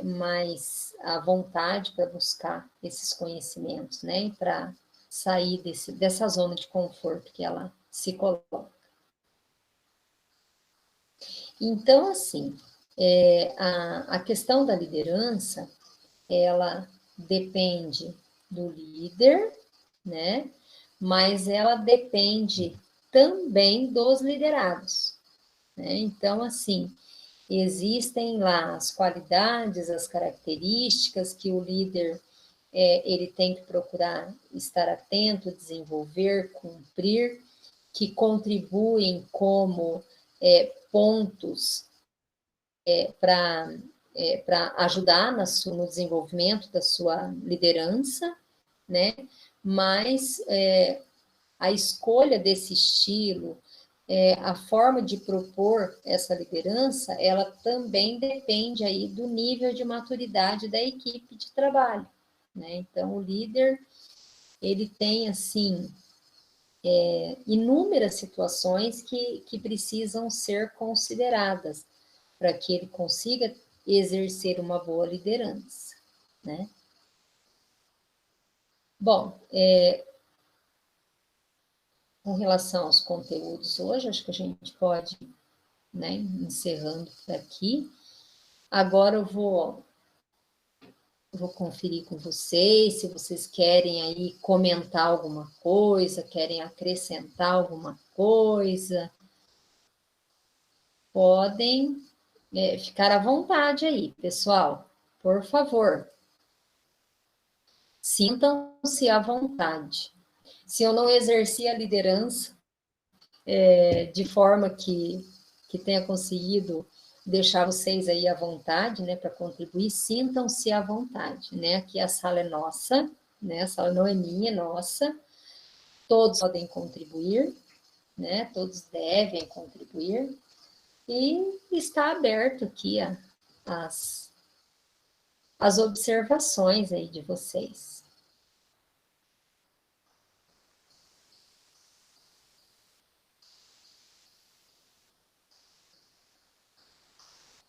mais à vontade para buscar esses conhecimentos, né, e para sair dessa zona de conforto que ela se coloca. Então, assim, a questão da liderança, ela depende do líder, né? Mas ela depende também dos liderados, né? Então, assim, existem lá as qualidades, as características que o líder ele tem que procurar estar atento, desenvolver, cumprir, que contribuem como pontos para ajudar no desenvolvimento da sua liderança, né? Mas a escolha desse estilo, a forma de propor essa liderança, ela também depende aí do nível de maturidade da equipe de trabalho, né? Então, o líder, ele tem, assim, inúmeras situações que precisam ser consideradas para que ele consiga exercer uma boa liderança, né? Bom, com relação aos conteúdos hoje, acho que a gente pode, né, encerrando por aqui. Agora eu vou conferir com vocês, se vocês querem aí comentar alguma coisa, querem acrescentar alguma coisa, podem ficar à vontade aí, pessoal, por favor. Sintam-se à vontade. Se eu não exerci a liderança de forma que tenha conseguido deixar vocês aí à vontade, né, para contribuir, sintam-se à vontade, né? Aqui a sala é nossa, né? A sala não é minha, é nossa. Todos podem contribuir, né? Todos devem contribuir. E está aberto aqui as observações aí de vocês.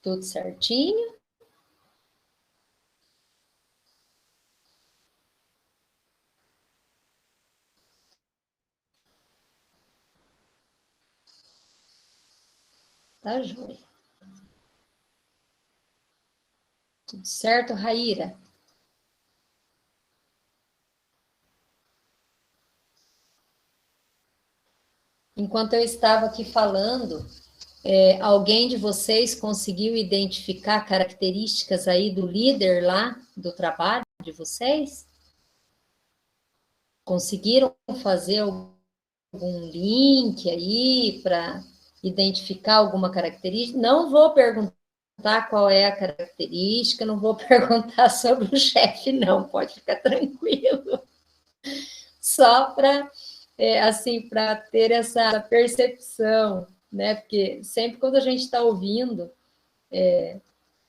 Tudo certinho? Tá joia. Tudo certo, Raíra? Enquanto eu estava aqui falando, alguém de vocês conseguiu identificar características aí do líder lá do trabalho de vocês? Conseguiram fazer algum link aí para identificar alguma característica? Não vou perguntar qual é a característica, não vou perguntar sobre o chefe, não, pode ficar tranquilo. Só para, assim, para ter essa percepção, né? Porque sempre quando a gente está ouvindo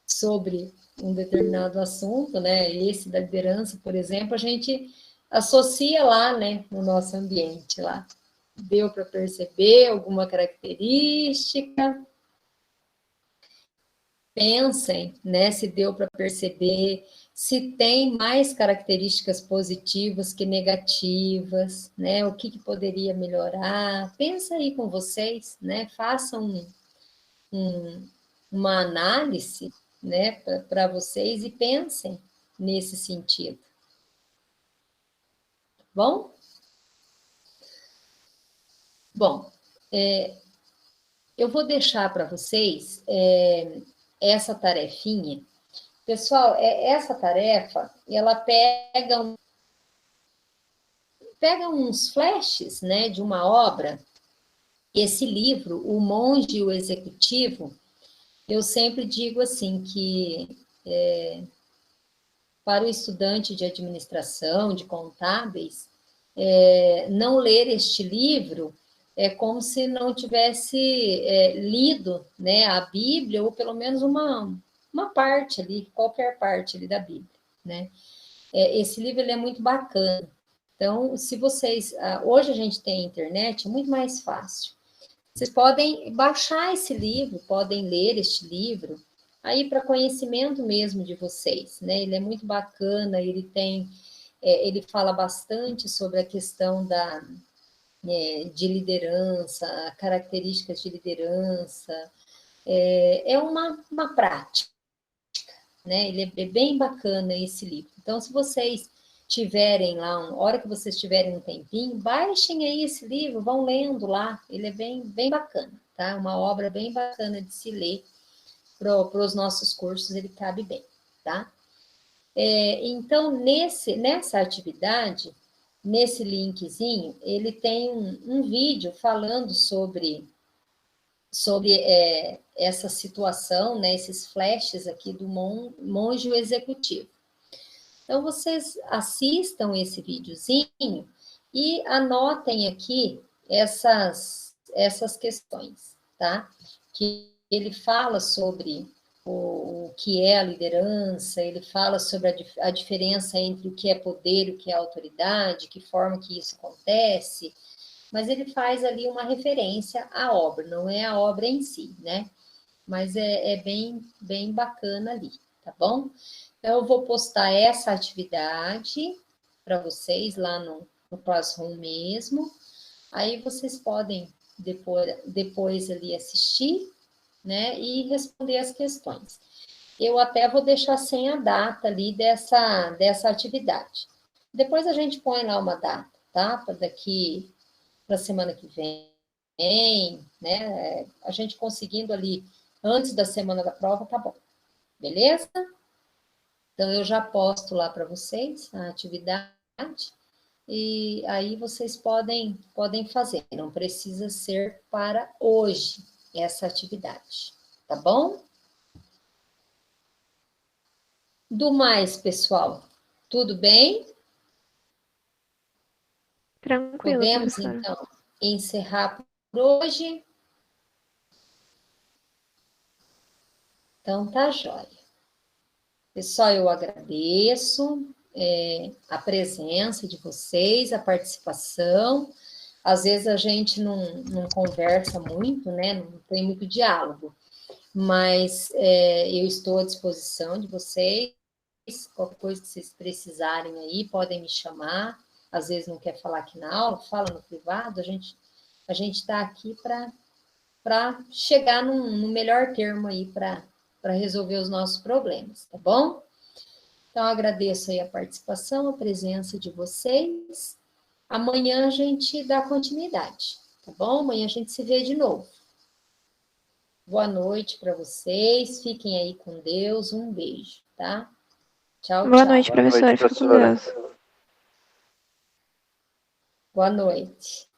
sobre um determinado assunto, né? Esse da liderança, por exemplo, a gente associa lá, né? No nosso ambiente lá. Deu para perceber alguma característica? Pensem, né, se deu para perceber, se tem mais características positivas que negativas, né, o que poderia melhorar. Pensa aí com vocês, né, façam uma análise, né, para vocês e pensem nesse sentido. Bom? Bom, eu vou deixar para vocês essa tarefinha. Pessoal, essa tarefa, ela pega uns flashes, né, de uma obra. Esse livro, O Monge e o Executivo, eu sempre digo assim que para o estudante de administração, de contábeis, não ler este livro é como se não tivesse lido, né, a Bíblia, ou pelo menos uma parte ali, qualquer parte ali da Bíblia, né? Esse livro ele é muito bacana. Então, se vocês... hoje a gente tem internet, é muito mais fácil. Vocês podem baixar esse livro, podem ler este livro, aí para conhecimento mesmo de vocês, né? Ele é muito bacana, ele fala bastante sobre a questão de liderança, características de liderança. É uma prática, né? Ele é bem bacana esse livro. Então, se vocês tiverem lá, a hora que vocês tiverem um tempinho, baixem aí esse livro, vão lendo lá, ele é bem bacana, tá? Uma obra bem bacana de se ler para os nossos cursos, ele cabe bem, tá? Então, nessa atividade, nesse linkzinho, ele tem um vídeo falando sobre essa situação, né, esses flashes aqui do monge executivo. Então, vocês assistam esse videozinho e anotem aqui essas questões, tá? Que ele fala sobre o que é a liderança, ele fala sobre a diferença entre o que é poder e o que é autoridade, que forma que isso acontece, mas ele faz ali uma referência à obra, não é a obra em si, né? Mas é bem bacana ali, tá bom? Então, eu vou postar essa atividade para vocês lá no Classroom mesmo. Aí vocês podem depois ali assistir, né? E responder as questões. Eu até vou deixar sem a data ali dessa atividade. Depois a gente põe lá uma data, tá? Para a semana que vem, né? A gente conseguindo ali antes da semana da prova, tá bom. Beleza? Então, eu já posto lá para vocês a atividade e aí vocês podem fazer. Não precisa ser para hoje essa atividade, tá bom? Do mais, pessoal, tudo bem? Tranquilo, Podemos, professora. então, encerrar por hoje? Então, tá jóia. Pessoal, eu agradeço a presença de vocês, a participação. Às vezes a gente não conversa muito, né? Não tem muito diálogo, mas eu estou à disposição de vocês. Qualquer coisa que vocês precisarem aí, podem me chamar. Às vezes não quer falar aqui na aula, fala no privado. A gente está aqui para chegar no melhor termo aí para resolver os nossos problemas, tá bom? Então, agradeço aí a participação, a presença de vocês. Amanhã a gente dá continuidade, tá bom? Amanhã a gente se vê de novo. Boa noite para vocês, fiquem aí com Deus, um beijo, tá? Tchau, Boa tchau. noite, professora. Fica com Deus. Boa noite.